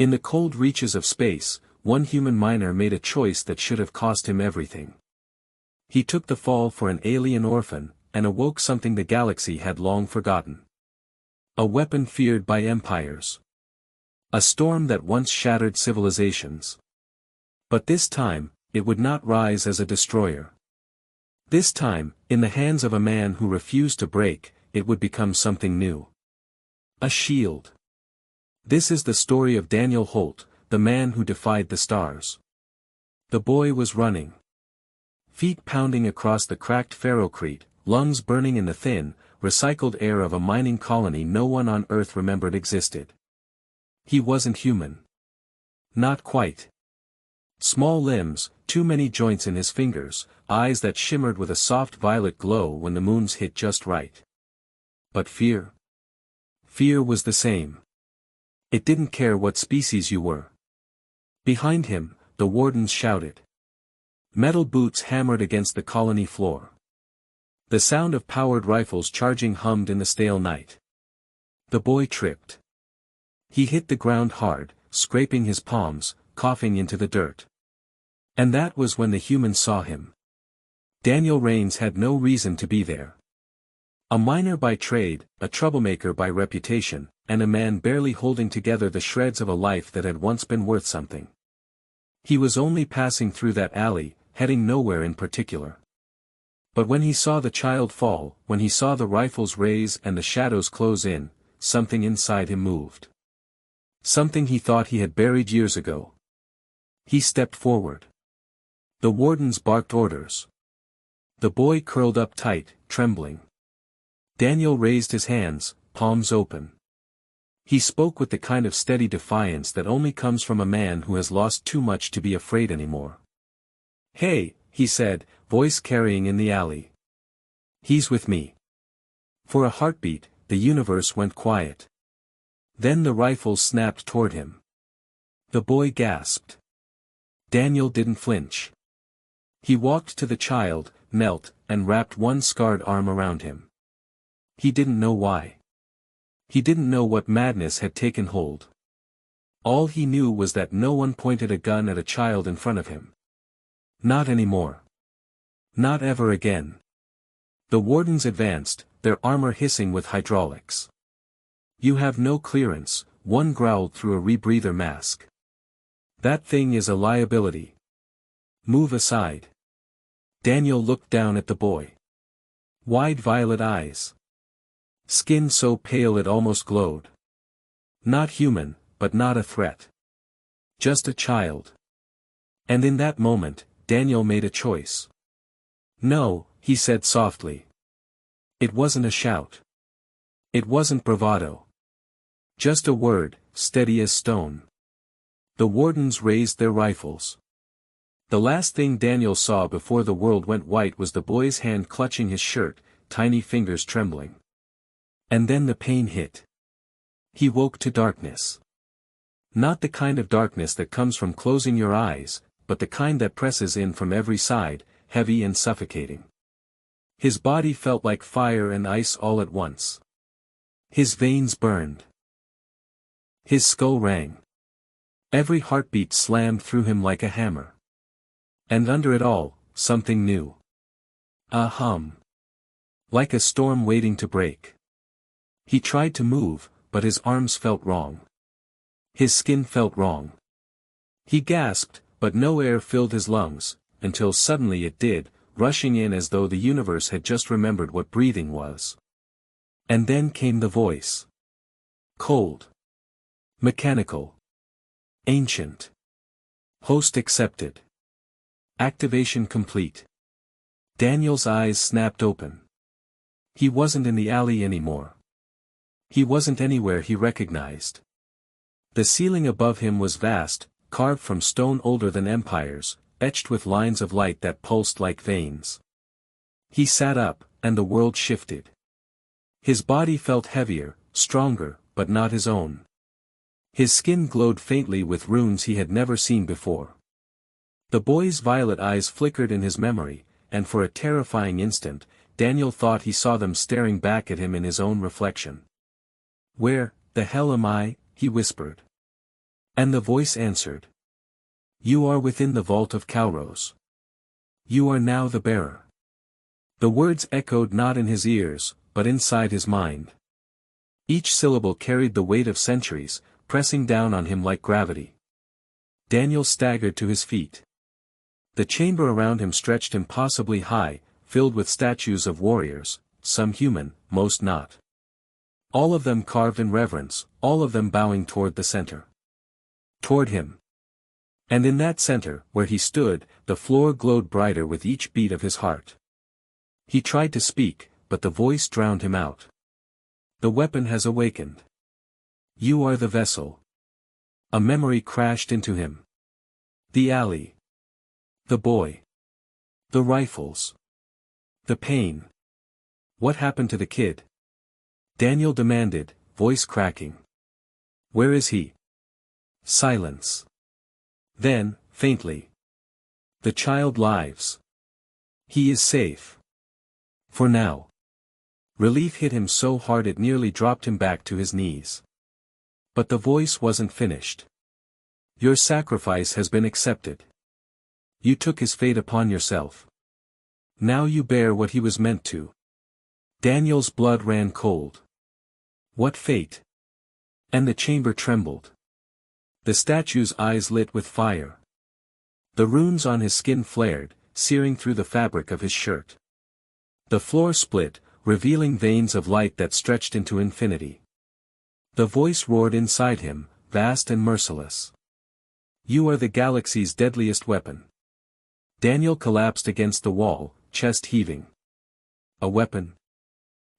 In the cold reaches of space, one human miner made a choice that should have cost him everything. He took the fall for an alien orphan, and awoke something the galaxy had long forgotten. A weapon feared by empires. A storm that once shattered civilizations. But this time, it would not rise as a destroyer. This time, in the hands of a man who refused to break, it would become something new. A shield. This is the story of Daniel Holt, the man who defied the stars. The boy was running. Feet pounding across the cracked ferrocrete, lungs burning in the thin, recycled air of a mining colony no one on Earth remembered existed. He wasn't human. Not quite. Small limbs, too many joints in his fingers, eyes that shimmered with a soft violet glow when the moons hit just right. But fear? Fear was the same. It didn't care what species you were. Behind him, the wardens shouted. Metal boots hammered against the colony floor. The sound of powered rifles charging hummed in the stale night. The boy tripped. He hit the ground hard, scraping his palms, coughing into the dirt. And that was when the humans saw him. Daniel Raines had no reason to be there. A miner by trade, a troublemaker by reputation, and a man barely holding together the shreds of a life that had once been worth something. He was only passing through that alley, heading nowhere in particular. But when he saw the child fall, when he saw the rifles raise and the shadows close in, something inside him moved. Something he thought he had buried years ago. He stepped forward. The wardens barked orders. The boy curled up tight, trembling. Daniel raised his hands, palms open. He spoke with the kind of steady defiance that only comes from a man who has lost too much to be afraid anymore. "Hey," he said, voice carrying in the alley. "He's with me." For a heartbeat, the universe went quiet. Then the rifles snapped toward him. The boy gasped. Daniel didn't flinch. He walked to the child, knelt, and wrapped one scarred arm around him. He didn't know why. He didn't know what madness had taken hold. All he knew was that no one pointed a gun at a child in front of him. Not anymore. Not ever again. The wardens advanced, their armor hissing with hydraulics. "You have no clearance," one growled through a rebreather mask. "That thing is a liability. Move aside." Daniel looked down at the boy. Wide violet eyes. Skin so pale it almost glowed. Not human, but not a threat. Just a child. And in that moment, Daniel made a choice. "No," he said softly. It wasn't a shout. It wasn't bravado. Just a word, steady as stone. The wardens raised their rifles. The last thing Daniel saw before the world went white was the boy's hand clutching his shirt, tiny fingers trembling. And then the pain hit. He woke to darkness. Not the kind of darkness that comes from closing your eyes, but the kind that presses in from every side, heavy and suffocating. His body felt like fire and ice all at once. His veins burned. His skull rang. Every heartbeat slammed through him like a hammer. And under it all, something new. A hum. Like a storm waiting to break. He tried to move, but his arms felt wrong. His skin felt wrong. He gasped, but no air filled his lungs, until suddenly it did, rushing in as though the universe had just remembered what breathing was. And then came the voice. Cold. Mechanical. Ancient. Host accepted. Activation complete. Daniel's eyes snapped open. He wasn't in the alley anymore. He wasn't anywhere he recognized. The ceiling above him was vast, carved from stone older than empires, etched with lines of light that pulsed like veins. He sat up, and the world shifted. His body felt heavier, stronger, but not his own. His skin glowed faintly with runes he had never seen before. The boy's violet eyes flickered in his memory, and for a terrifying instant, Daniel thought he saw them staring back at him in his own reflection. "Where the hell am I?" he whispered. And the voice answered. You are within the vault of Calros. You are now the bearer. The words echoed not in his ears, but inside his mind. Each syllable carried the weight of centuries, pressing down on him like gravity. Daniel staggered to his feet. The chamber around him stretched impossibly high, filled with statues of warriors, some human, most not. All of them carved in reverence, all of them bowing toward the center. Toward him. And in that center, where he stood, the floor glowed brighter with each beat of his heart. He tried to speak, but the voice drowned him out. The weapon has awakened. You are the vessel. A memory crashed into him. The alley. The boy. The rifles. The pain. What happened to the kid? Daniel demanded, voice cracking. Where is he? Silence. Then, faintly. The child lives. He is safe. For now. Relief hit him so hard it nearly dropped him back to his knees. But the voice wasn't finished. Your sacrifice has been accepted. You took his fate upon yourself. Now you bear what he was meant to. Daniel's blood ran cold. What fate? And the chamber trembled. The statue's eyes lit with fire. The runes on his skin flared, searing through the fabric of his shirt. The floor split, revealing veins of light that stretched into infinity. The voice roared inside him, vast and merciless. You are the galaxy's deadliest weapon. Daniel collapsed against the wall, chest heaving. A weapon?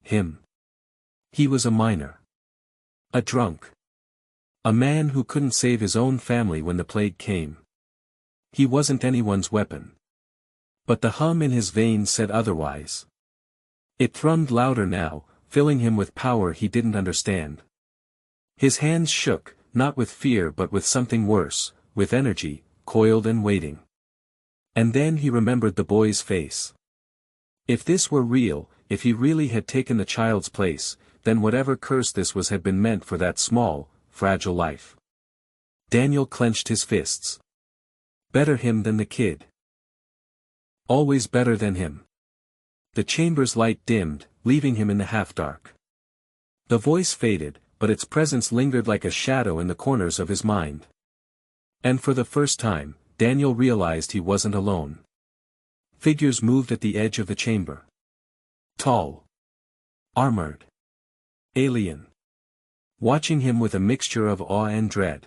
Him. He was a miner. A drunk. A man who couldn't save his own family when the plague came. He wasn't anyone's weapon. But the hum in his veins said otherwise. It thrummed louder now, filling him with power he didn't understand. His hands shook, not with fear but with something worse, with energy, coiled and waiting. And then he remembered the boy's face. If this were real, if he really had taken the child's place, then whatever curse this was had been meant for that small, fragile life. Daniel clenched his fists. Better him than the kid. Always better than him. The chamber's light dimmed, leaving him in the half-dark. The voice faded, but its presence lingered like a shadow in the corners of his mind. And for the first time, Daniel realized he wasn't alone. Figures moved at the edge of the chamber. Tall. Armored. Alien. Watching him with a mixture of awe and dread.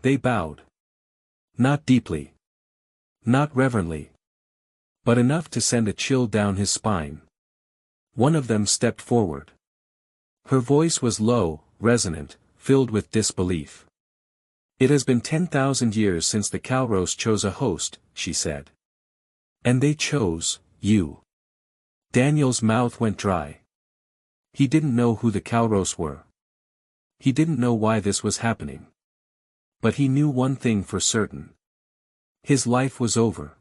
They bowed. Not deeply. Not reverently. But enough to send a chill down his spine. One of them stepped forward. Her voice was low, resonant, filled with disbelief. It has been 10,000 years since the Calros chose a host, she said. And they chose, you. Daniel's mouth went dry. He didn't know who the Calros were. He didn't know why this was happening. But he knew one thing for certain. His life was over.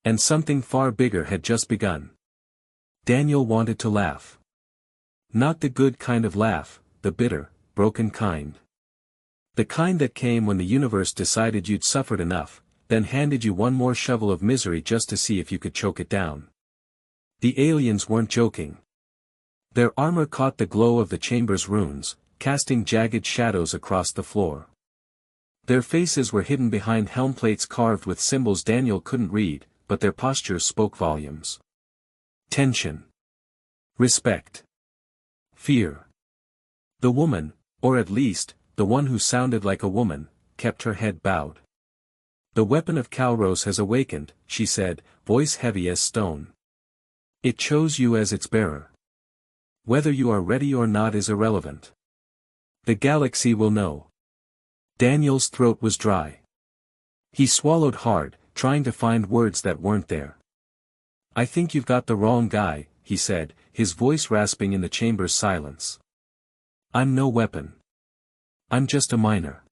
And something far bigger had just begun. Daniel wanted to laugh. Not the good kind of laugh, the bitter, broken kind. The kind that came when the universe decided you'd suffered enough, then handed you one more shovel of misery just to see if you could choke it down. The aliens weren't joking. Their armor caught the glow of the chamber's runes, casting jagged shadows across the floor. Their faces were hidden behind helm plates carved with symbols Daniel couldn't read, but their postures spoke volumes. Tension. Respect. Fear. The woman, or at least, the one who sounded like a woman, kept her head bowed. The weapon of Calros has awakened, she said, voice heavy as stone. It chose you as its bearer. Whether you are ready or not is irrelevant. The galaxy will know. Daniel's throat was dry. He swallowed hard, trying to find words that weren't there. I think you've got the wrong guy, he said, his voice rasping in the chamber's silence. I'm no weapon. I'm just a miner.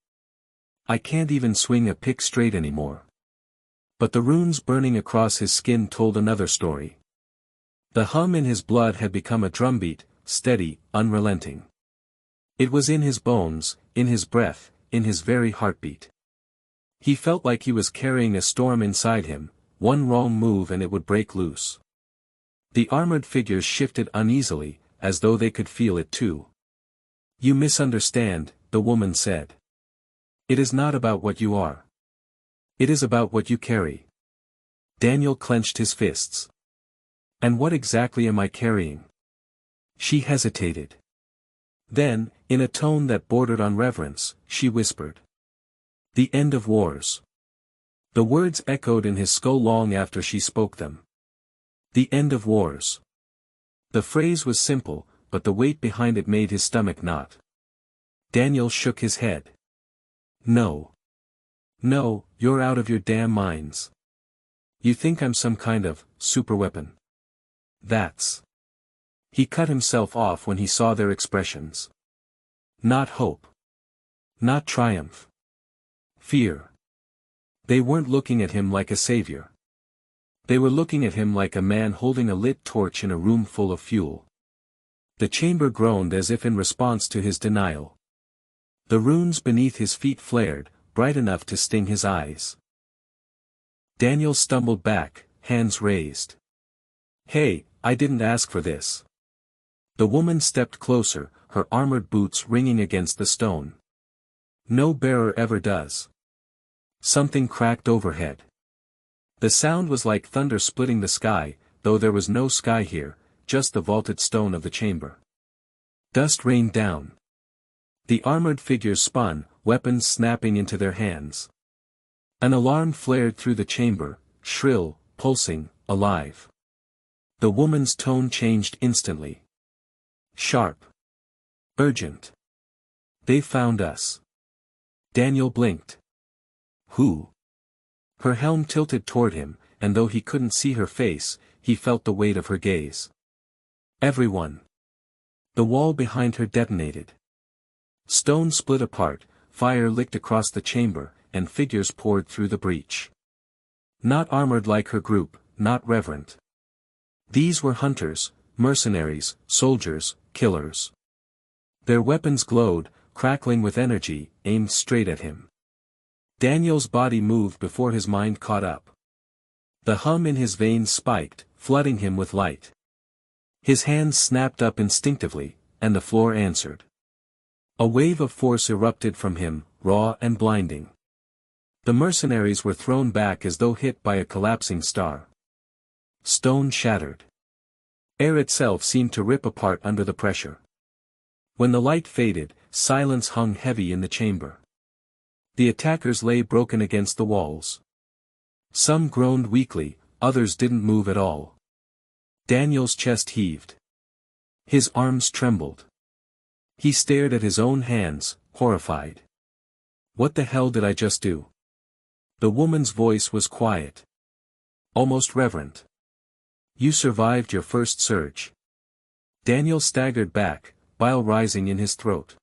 I can't even swing a pick straight anymore. But the runes burning across his skin told another story. The hum in his blood had become a drumbeat, steady, unrelenting. It was in his bones, in his breath, in his very heartbeat. He felt like he was carrying a storm inside him, one wrong move and it would break loose. The armored figures shifted uneasily, as though they could feel it too. "You misunderstand," the woman said. "It is not about what you are. It is about what you carry." Daniel clenched his fists. "And what exactly am I carrying?" She hesitated. Then, in a tone that bordered on reverence, she whispered. "The end of wars." The words echoed in his skull long after she spoke them. The end of wars. The phrase was simple, but the weight behind it made his stomach knot. Daniel shook his head. "No. No, you're out of your damn minds. You think I'm some kind of superweapon. That's..." He cut himself off when he saw their expressions. Not hope. Not triumph. Fear. They weren't looking at him like a savior. They were looking at him like a man holding a lit torch in a room full of fuel. The chamber groaned as if in response to his denial. The runes beneath his feet flared, bright enough to sting his eyes. Daniel stumbled back, hands raised. "Hey, I didn't ask for this." The woman stepped closer, her armored boots ringing against the stone. "No bearer ever does." Something cracked overhead. The sound was like thunder splitting the sky, though there was no sky here, just the vaulted stone of the chamber. Dust rained down. The armored figures spun, weapons snapping into their hands. An alarm flared through the chamber, shrill, pulsing, alive. The woman's tone changed instantly. Sharp. Urgent. "They found us." Daniel blinked. "Who?" Her helm tilted toward him, and though he couldn't see her face, he felt the weight of her gaze. "Everyone." The wall behind her detonated. Stone split apart, fire licked across the chamber, and figures poured through the breach. Not armored like her group, not reverent. These were hunters, mercenaries, soldiers, killers. Their weapons glowed, crackling with energy, aimed straight at him. Daniel's body moved before his mind caught up. The hum in his veins spiked, flooding him with light. His hands snapped up instinctively, and the floor answered. A wave of force erupted from him, raw and blinding. The mercenaries were thrown back as though hit by a collapsing star. Stone shattered. Air itself seemed to rip apart under the pressure. When the light faded, silence hung heavy in the chamber. The attackers lay broken against the walls. Some groaned weakly, others didn't move at all. Daniel's chest heaved. His arms trembled. He stared at his own hands, horrified. "What the hell did I just do?" The woman's voice was quiet. Almost reverent. "You survived your first surge." Daniel staggered back, bile rising in his throat.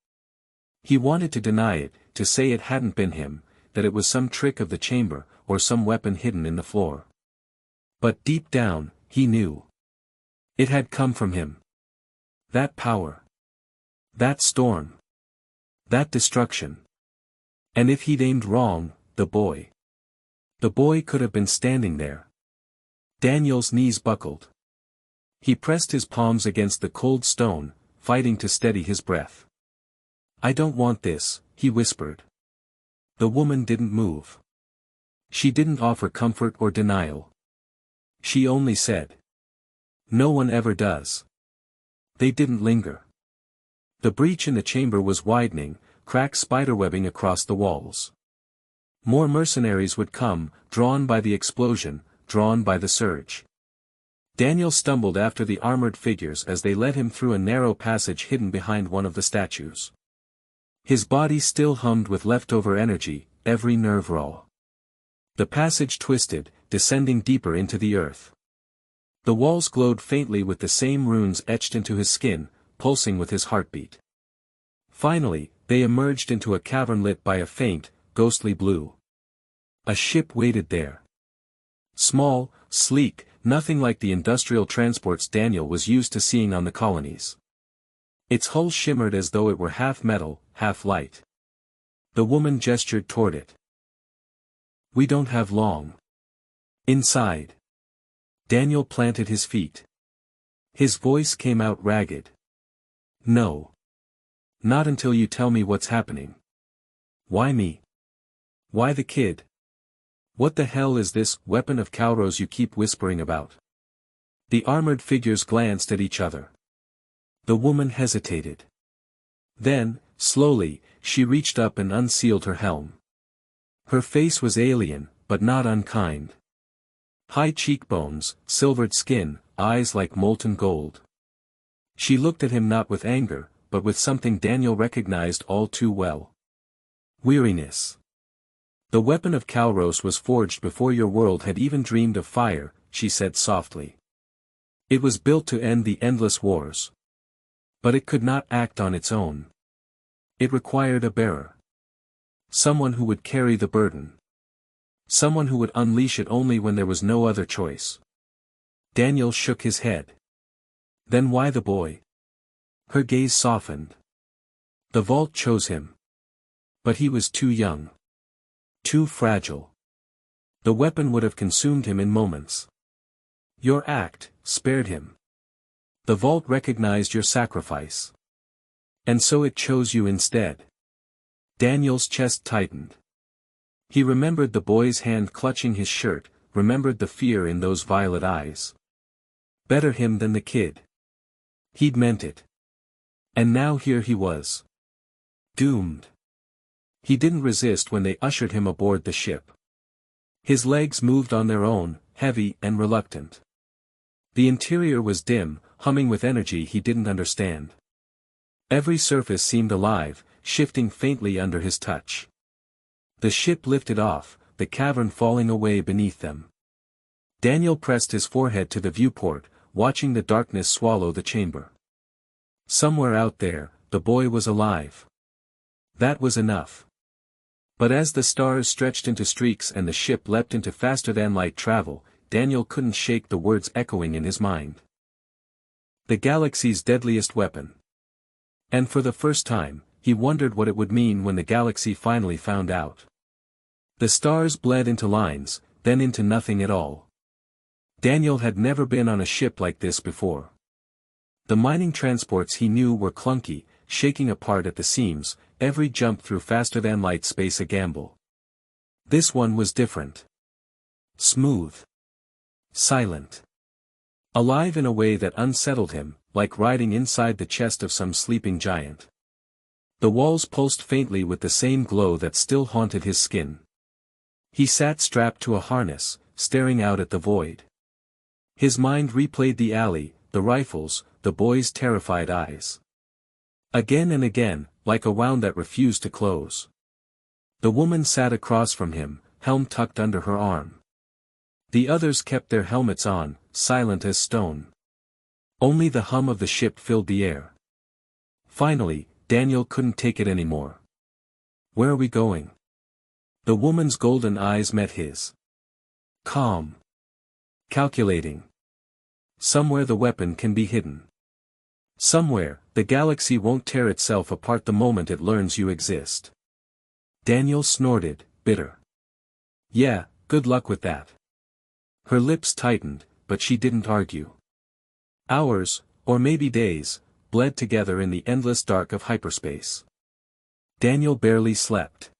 He wanted to deny it, to say it hadn't been him, that it was some trick of the chamber, or some weapon hidden in the floor. But deep down, he knew. It had come from him. That power. That storm. That destruction. And if he'd aimed wrong, the boy could have been standing there. Daniel's knees buckled. He pressed his palms against the cold stone, fighting to steady his breath. "I don't want this," he whispered. The woman didn't move. She didn't offer comfort or denial. She only said, "No one ever does." They didn't linger. The breach in the chamber was widening, cracks spiderwebbing across the walls. More mercenaries would come, drawn by the explosion, drawn by the surge. Daniel stumbled after the armored figures as they led him through a narrow passage hidden behind one of the statues. His body still hummed with leftover energy, every nerve raw. The passage twisted, descending deeper into the earth. The walls glowed faintly with the same runes etched into his skin, pulsing with his heartbeat. Finally, they emerged into a cavern lit by a faint, ghostly blue. A ship waited there. Small, sleek, nothing like the industrial transports Daniel was used to seeing on the colonies. Its hull shimmered as though it were half metal, half light. The woman gestured toward it. We don't have long. Inside. Daniel planted his feet. His voice came out ragged. No. Not until you tell me what's happening. Why me? Why the kid? What the hell is this weapon of Calros you keep whispering about? The armored figures glanced at each other. The woman hesitated. Then, slowly, she reached up and unsealed her helm. Her face was alien, but not unkind. High cheekbones, silvered skin, eyes like molten gold. She looked at him not with anger, but with something Daniel recognized all too well. Weariness. The weapon of Calros was forged before your world had even dreamed of fire, she said softly. It was built to end the endless wars. But it could not act on its own. It required a bearer. Someone who would carry the burden. Someone who would unleash it only when there was no other choice. Daniel shook his head. Then why the boy? Her gaze softened. The vault chose him. But he was too young. Too fragile. The weapon would have consumed him in moments. Your act spared him. The vault recognized your sacrifice. And so it chose you instead. Daniel's chest tightened. He remembered the boy's hand clutching his shirt, remembered the fear in those violet eyes. Better him than the kid. He'd meant it. And now here he was. Doomed. He didn't resist when they ushered him aboard the ship. His legs moved on their own, heavy and reluctant. The interior was dim, humming with energy he didn't understand. Every surface seemed alive, shifting faintly under his touch. The ship lifted off, the cavern falling away beneath them. Daniel pressed his forehead to the viewport, watching the darkness swallow the chamber. Somewhere out there, the boy was alive. That was enough. But as the stars stretched into streaks and the ship leapt into faster-than-light travel, Daniel couldn't shake the words echoing in his mind. The galaxy's deadliest weapon. And for the first time, he wondered what it would mean when the galaxy finally found out. The stars bled into lines, then into nothing at all. Daniel had never been on a ship like this before. The mining transports he knew were clunky, shaking apart at the seams, every jump through faster-than-light space a gamble. This one was different. Smooth. Silent. Alive in a way that unsettled him, like riding inside the chest of some sleeping giant. The walls pulsed faintly with the same glow that still haunted his skin. He sat strapped to a harness, staring out at the void. His mind replayed the alley, the rifles, the boy's terrified eyes. Again and again, like a wound that refused to close. The woman sat across from him, helm tucked under her arm. The others kept their helmets on, silent as stone. Only the hum of the ship filled the air. Finally, Daniel couldn't take it anymore. Where are we going? The woman's golden eyes met his. Calm. Calculating. Somewhere the weapon can be hidden. Somewhere, the galaxy won't tear itself apart the moment it learns you exist. Daniel snorted, bitter. Yeah, good luck with that. Her lips tightened, but she didn't argue. Hours, or maybe days, bled together in the endless dark of hyperspace. Daniel barely slept.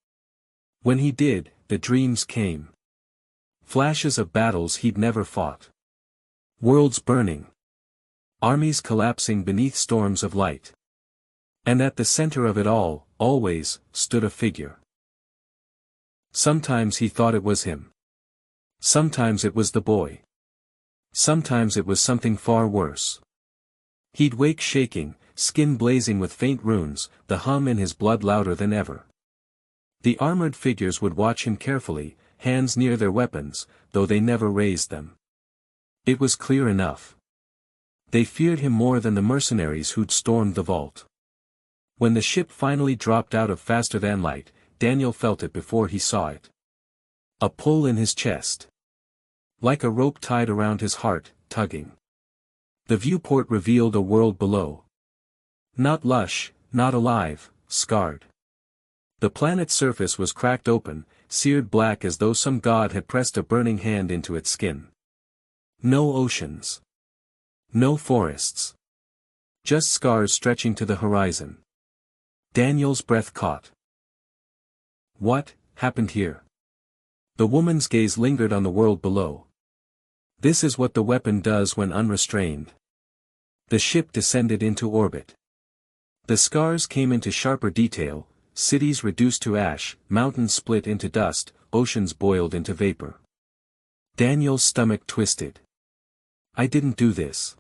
When he did, the dreams came. Flashes of battles he'd never fought. Worlds burning. Armies collapsing beneath storms of light. And at the center of it all, always, stood a figure. Sometimes he thought it was him. Sometimes it was the boy. Sometimes it was something far worse. He'd wake shaking, skin blazing with faint runes, the hum in his blood louder than ever. The armored figures would watch him carefully, hands near their weapons, though they never raised them. It was clear enough. They feared him more than the mercenaries who'd stormed the vault. When the ship finally dropped out of faster-than-light, Daniel felt it before he saw it. A pull in his chest. Like a rope tied around his heart, tugging. The viewport revealed a world below. Not lush, not alive, scarred. The planet's surface was cracked open, seared black as though some god had pressed a burning hand into its skin. No oceans. No forests. Just scars stretching to the horizon. Daniel's breath caught. What happened here? The woman's gaze lingered on the world below. This is what the weapon does when unrestrained. The ship descended into orbit. The scars came into sharper detail, cities reduced to ash, mountains split into dust, oceans boiled into vapor. Daniel's stomach twisted. I didn't do this.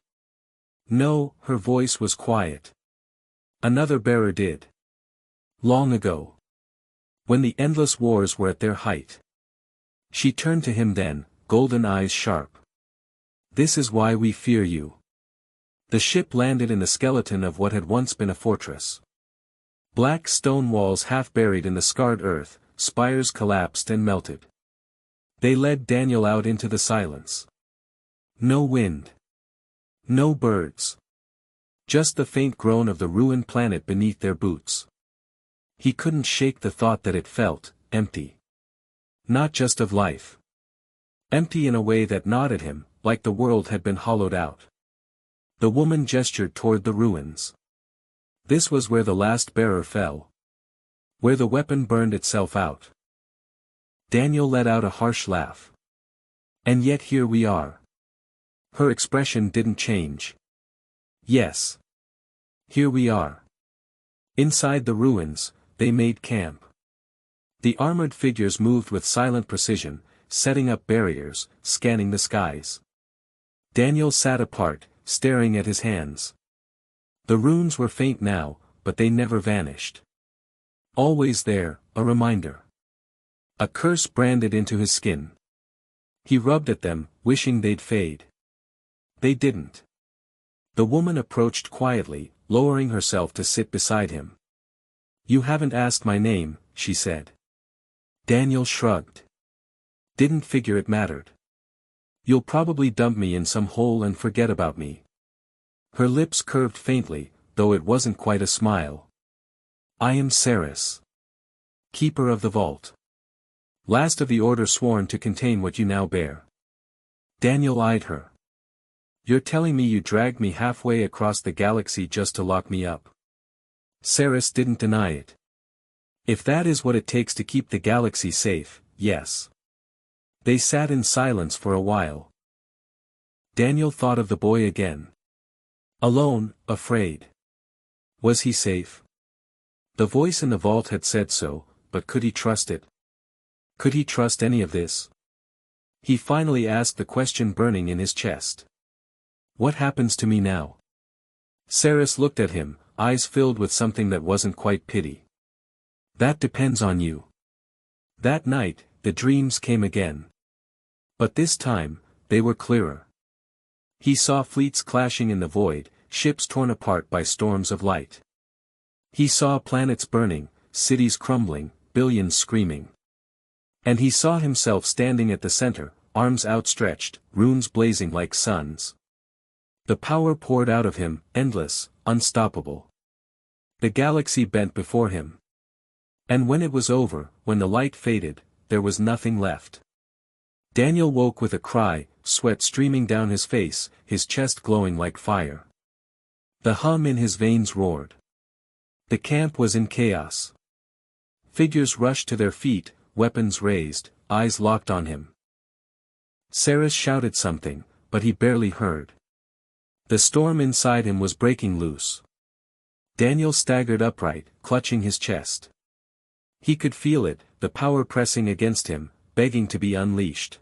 No, her voice was quiet. Another bearer did. Long ago. When the endless wars were at their height. She turned to him then, golden eyes sharp. This is why we fear you. The ship landed in the skeleton of what had once been a fortress. Black stone walls half buried in the scarred earth, spires collapsed and melted. They led Daniel out into the silence. No wind. No birds. Just the faint groan of the ruined planet beneath their boots. He couldn't shake the thought that it felt empty. Not just of life. Empty in a way that gnawed at him, like the world had been hollowed out. The woman gestured toward the ruins. This was where the last bearer fell. Where the weapon burned itself out. Daniel let out a harsh laugh. And yet here we are. Her expression didn't change. Yes. Here we are. Inside the ruins, they made camp. The armored figures moved with silent precision, setting up barriers, scanning the skies. Daniel sat apart, staring at his hands. The runes were faint now, but they never vanished. Always there, a reminder. A curse branded into his skin. He rubbed at them, wishing they'd fade. They didn't. The woman approached quietly, lowering herself to sit beside him. You haven't asked my name, she said. Daniel shrugged. Didn't figure it mattered. You'll probably dump me in some hole and forget about me. Her lips curved faintly, though it wasn't quite a smile. I am Ceres. Keeper of the vault. Last of the order sworn to contain what you now bear. Daniel eyed her. You're telling me you dragged me halfway across the galaxy just to lock me up? Ceres didn't deny it. If that is what it takes to keep the galaxy safe, yes. They sat in silence for a while. Daniel thought of the boy again. Alone, afraid. Was he safe? The voice in the vault had said so, but could he trust it? Could he trust any of this? He finally asked the question burning in his chest. What happens to me now? Ceres looked at him, eyes filled with something that wasn't quite pity. That depends on you. That night, the dreams came again. But this time, they were clearer. He saw fleets clashing in the void, ships torn apart by storms of light. He saw planets burning, cities crumbling, billions screaming. And he saw himself standing at the center, arms outstretched, runes blazing like suns. The power poured out of him, endless, unstoppable. The galaxy bent before him. And when it was over, when the light faded, there was nothing left. Daniel woke with a cry, sweat streaming down his face, his chest glowing like fire. The hum in his veins roared. The camp was in chaos. Figures rushed to their feet, weapons raised, eyes locked on him. Ceres shouted something, but he barely heard. The storm inside him was breaking loose. Daniel staggered upright, clutching his chest. He could feel it, the power pressing against him, begging to be unleashed.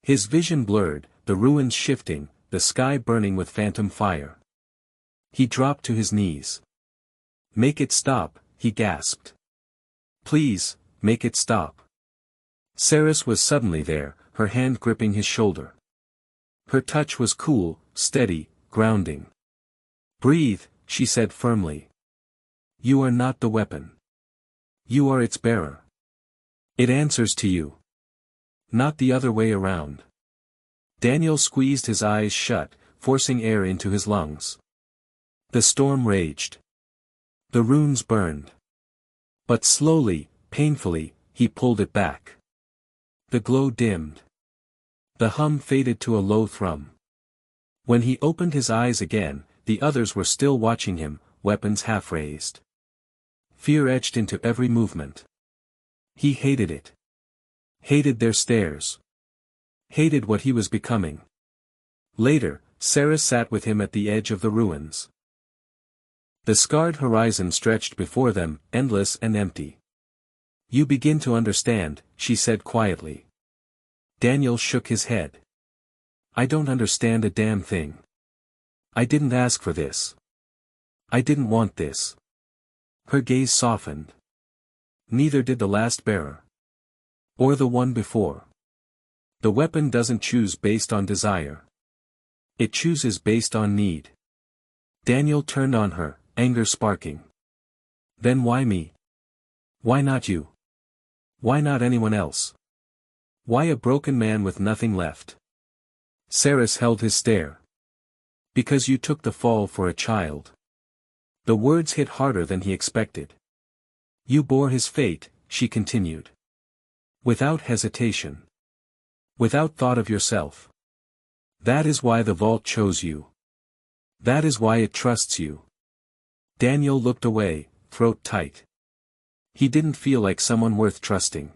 His vision blurred, the ruins shifting, the sky burning with phantom fire. He dropped to his knees. Make it stop, he gasped. Please, make it stop. Ceres was suddenly there, her hand gripping his shoulder. Her touch was cool, steady, grounding. Breathe, she said firmly. You are not the weapon. You are its bearer. It answers to you. Not the other way around. Daniel squeezed his eyes shut, forcing air into his lungs. The storm raged. The runes burned. But slowly, painfully, he pulled it back. The glow dimmed. The hum faded to a low thrum. When he opened his eyes again, the others were still watching him, weapons half raised. Fear etched into every movement. He hated it. Hated their stares. Hated what he was becoming. Later, Sarah sat with him at the edge of the ruins. The scarred horizon stretched before them, endless and empty. "You begin to understand," she said quietly. Daniel shook his head. "I don't understand a damn thing. I didn't ask for this. I didn't want this." Her gaze softened. "Neither did the last bearer. Or the one before. The weapon doesn't choose based on desire. It chooses based on need." Daniel turned on her, anger sparking. "Then why me? Why not you? Why not anyone else? Why a broken man with nothing left?" Saris held his stare. "Because you took the fall for a child." The words hit harder than he expected. "You bore his fate," she continued. "Without hesitation. Without thought of yourself. That is why the vault chose you. That is why it trusts you." Daniel looked away, throat tight. He didn't feel like someone worth trusting.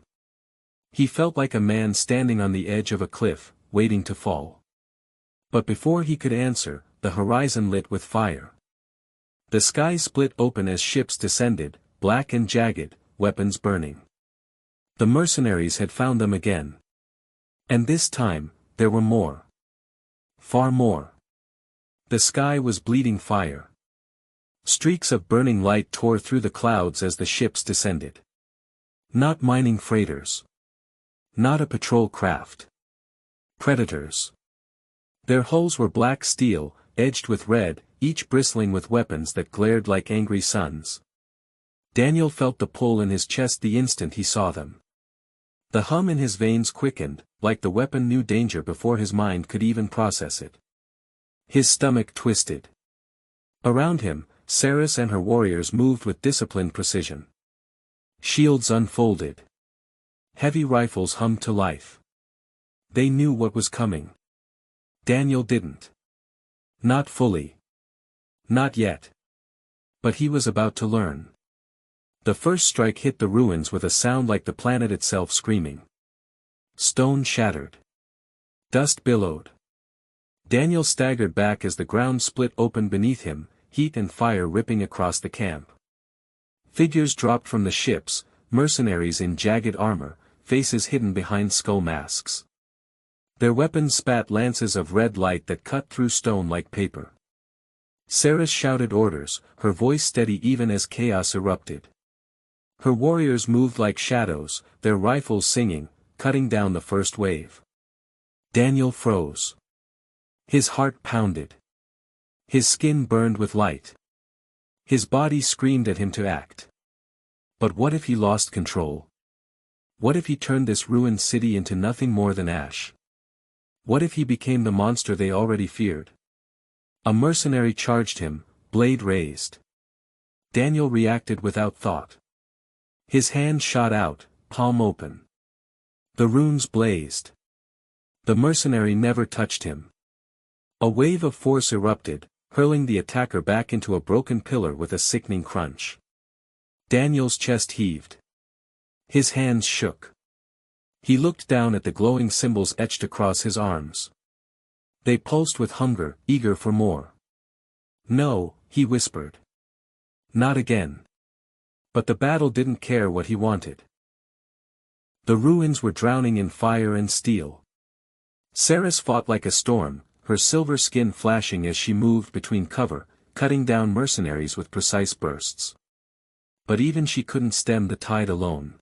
He felt like a man standing on the edge of a cliff, waiting to fall. But before he could answer, the horizon lit with fire. The sky split open as ships descended, black and jagged, weapons burning. The mercenaries had found them again. And this time, there were more. Far more. The sky was bleeding fire. Streaks of burning light tore through the clouds as the ships descended. Not mining freighters. Not a patrol craft. Predators. Their hulls were black steel, edged with red, each bristling with weapons that glared like angry suns. Daniel felt the pull in his chest the instant he saw them. The hum in his veins quickened, like the weapon knew danger before his mind could even process it. His stomach twisted. Around him, Saris and her warriors moved with disciplined precision. Shields unfolded. Heavy rifles hummed to life. They knew what was coming. Daniel didn't. Not fully. Not yet. But he was about to learn. The first strike hit the ruins with a sound like the planet itself screaming. Stone shattered. Dust billowed. Daniel staggered back as the ground split open beneath him, heat and fire ripping across the camp. Figures dropped from the ships, mercenaries in jagged armor, faces hidden behind skull masks. Their weapons spat lances of red light that cut through stone like paper. Saris shouted orders, her voice steady even as chaos erupted. Her warriors moved like shadows, their rifles singing, cutting down the first wave. Daniel froze. His heart pounded. His skin burned with light. His body screamed at him to act. But what if he lost control? What if he turned this ruined city into nothing more than ash? What if he became the monster they already feared? A mercenary charged him, blade raised. Daniel reacted without thought. His hand shot out, palm open. The runes blazed. The mercenary never touched him. A wave of force erupted, hurling the attacker back into a broken pillar with a sickening crunch. Daniel's chest heaved. His hands shook. He looked down at the glowing symbols etched across his arms. They pulsed with hunger, eager for more. "No," he whispered. "Not again." But the battle didn't care what he wanted. The ruins were drowning in fire and steel. Saris fought like a storm, her silver skin flashing as she moved between cover, cutting down mercenaries with precise bursts. But even she couldn't stem the tide alone.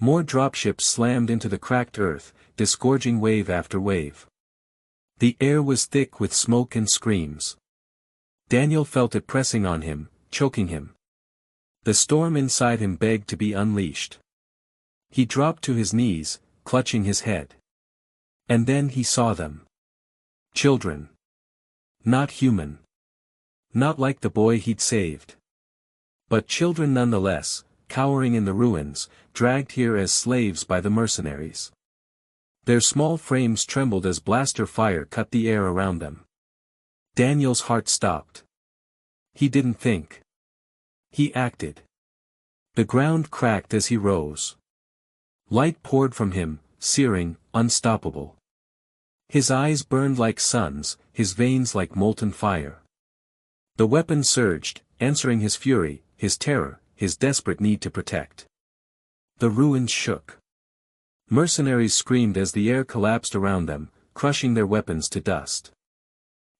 More dropships slammed into the cracked earth, disgorging wave after wave. The air was thick with smoke and screams. Daniel felt it pressing on him, choking him. The storm inside him begged to be unleashed. He dropped to his knees, clutching his head. And then he saw them. Children. Not human. Not like the boy he'd saved. But children nonetheless, cowering in the ruins, dragged here as slaves by the mercenaries. Their small frames trembled as blaster fire cut the air around them. Daniel's heart stopped. He didn't think. He acted. The ground cracked as he rose. Light poured from him, searing, unstoppable. His eyes burned like suns, his veins like molten fire. The weapon surged, answering his fury, his terror, his desperate need to protect. The ruins shook. Mercenaries screamed as the air collapsed around them, crushing their weapons to dust.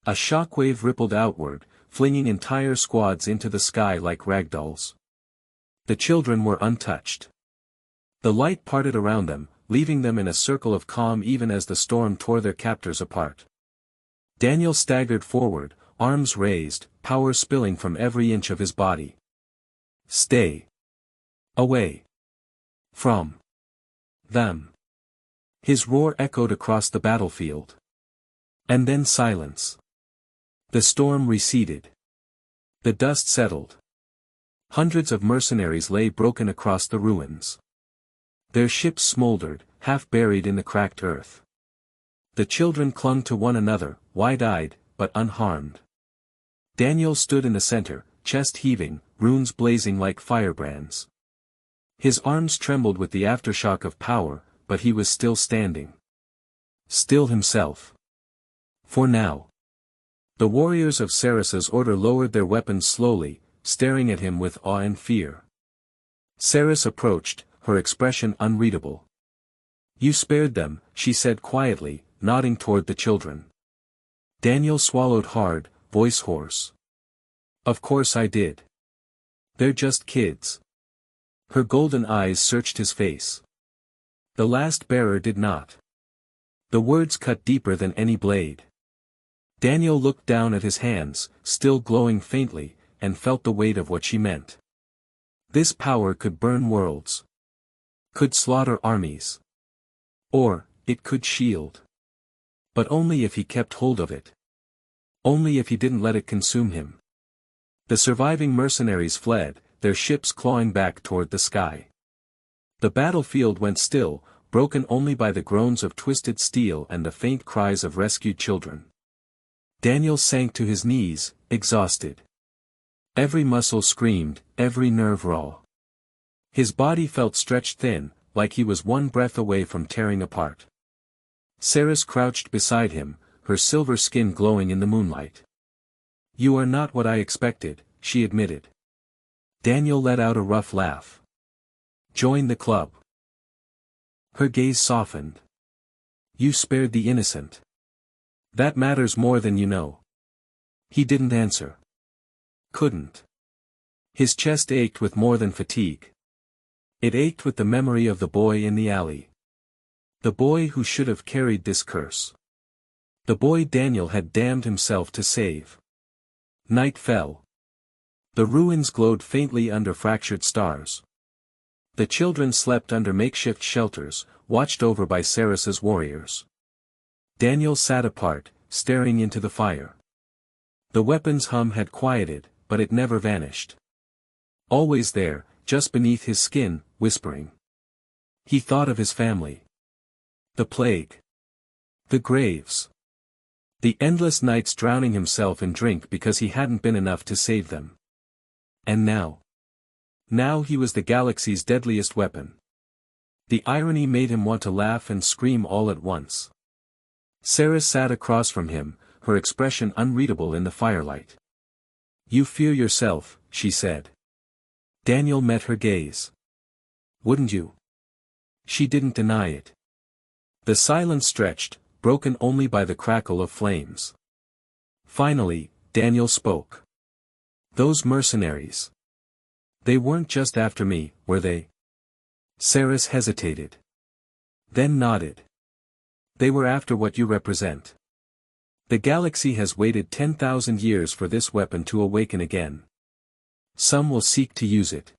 A shockwave rippled outward, flinging entire squads into the sky like ragdolls. The children were untouched. The light parted around them, leaving them in a circle of calm even as the storm tore their captors apart. Daniel staggered forward, arms raised, power spilling from every inch of his body. Stay away from them. His roar echoed across the battlefield. And then silence. The storm receded. The dust settled. Hundreds of mercenaries lay broken across the ruins. Their ships smoldered, half buried in the cracked earth. The children clung to one another, wide-eyed, but unharmed. Daniel stood in the center, chest heaving, runes blazing like firebrands. His arms trembled with the aftershock of power, but he was still standing. Still himself. For now. The warriors of Ceres's order lowered their weapons slowly, staring at him with awe and fear. Ceres approached, her expression unreadable. "You spared them," she said quietly, nodding toward the children. Daniel swallowed hard, voice hoarse. "Of course I did. They're just kids." Her golden eyes searched his face. The last bearer did not. The words cut deeper than any blade. Daniel looked down at his hands, still glowing faintly, and felt the weight of what she meant. This power could burn worlds. Could slaughter armies. Or, it could shield. But only if he kept hold of it. Only if he didn't let it consume him. The surviving mercenaries fled, their ships clawing back toward the sky. The battlefield went still, broken only by the groans of twisted steel and the faint cries of rescued children. Daniel sank to his knees, exhausted. Every muscle screamed, every nerve raw. His body felt stretched thin, like he was one breath away from tearing apart. Ceres crouched beside him, her silver skin glowing in the moonlight. "You are not what I expected," she admitted. Daniel let out a rough laugh. "Join the club." Her gaze softened. "You spared the innocent. That matters more than you know." He didn't answer. Couldn't. His chest ached with more than fatigue. It ached with the memory of the boy in the alley. The boy who should have carried this curse. The boy Daniel had damned himself to save. Night fell. The ruins glowed faintly under fractured stars. The children slept under makeshift shelters, watched over by Ceres's warriors. Daniel sat apart, staring into the fire. The weapon's hum had quieted, but it never vanished. Always there, just beneath his skin, whispering. He thought of his family. The plague. The graves. The endless nights drowning himself in drink because he hadn't been enough to save them. And now. Now he was the galaxy's deadliest weapon. The irony made him want to laugh and scream all at once. Ceres sat across from him, her expression unreadable in the firelight. "You fear yourself," she said. Daniel met her gaze. "Wouldn't you?" She didn't deny it. The silence stretched, broken only by the crackle of flames. Finally, Daniel spoke. "Those mercenaries. They weren't just after me, were they?" Ceres hesitated. Then nodded. "They were after what you represent. The galaxy has waited 10,000 years for this weapon to awaken again. Some will seek to use it.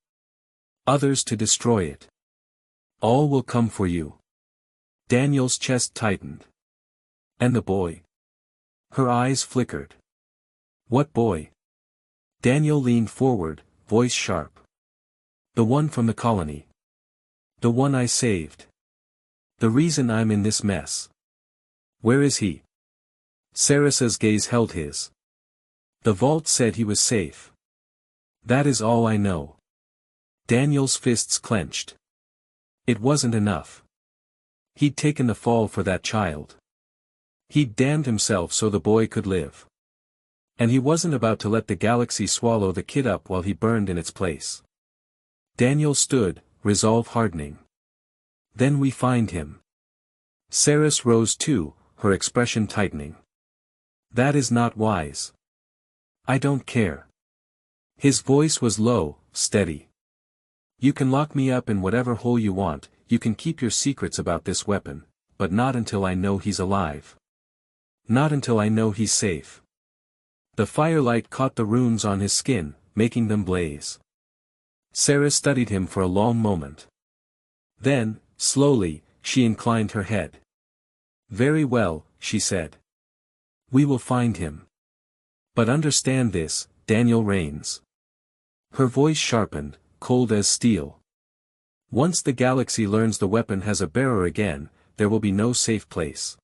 Others to destroy it. All will come for you." Daniel's chest tightened. "And the boy?" Her eyes flickered. "What boy?" Daniel leaned forward, voice sharp. The one from the colony. The one I saved. The reason I'm in this mess. Where is he? Sarissa's gaze held his. The vault said he was safe. That is all I know. Daniel's fists clenched. It wasn't enough. He'd taken the fall for that child. He'd damned himself so the boy could live. And he wasn't about to let the galaxy swallow the kid up while he burned in its place. Daniel stood, resolve hardening. Then we find him. Saris rose too, her expression tightening. That is not wise. I don't care. His voice was low, steady. You can lock me up in whatever hole you want, you can keep your secrets about this weapon, but not until I know he's alive. Not until I know he's safe. The firelight caught the runes on his skin, making them blaze. Saris studied him for a long moment. Then, slowly, she inclined her head. Very well, she said. We will find him. But understand this, Daniel reigns. Her voice sharpened, cold as steel. Once the galaxy learns the weapon has a bearer again, there will be no safe place.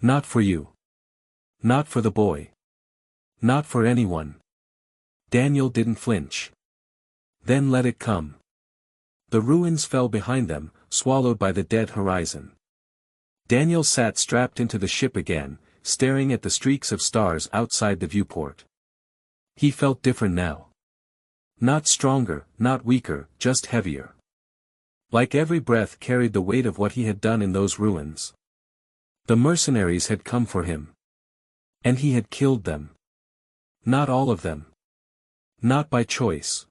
Not for you. Not for the boy. Not for anyone. Daniel didn't flinch. Then let it come. The ruins fell behind them, swallowed by the dead horizon. Daniel sat strapped into the ship again, staring at the streaks of stars outside the viewport. He felt different now. Not stronger, not weaker, just heavier. Like every breath carried the weight of what he had done in those ruins. The mercenaries had come for him. And he had killed them. Not all of them. Not by choice.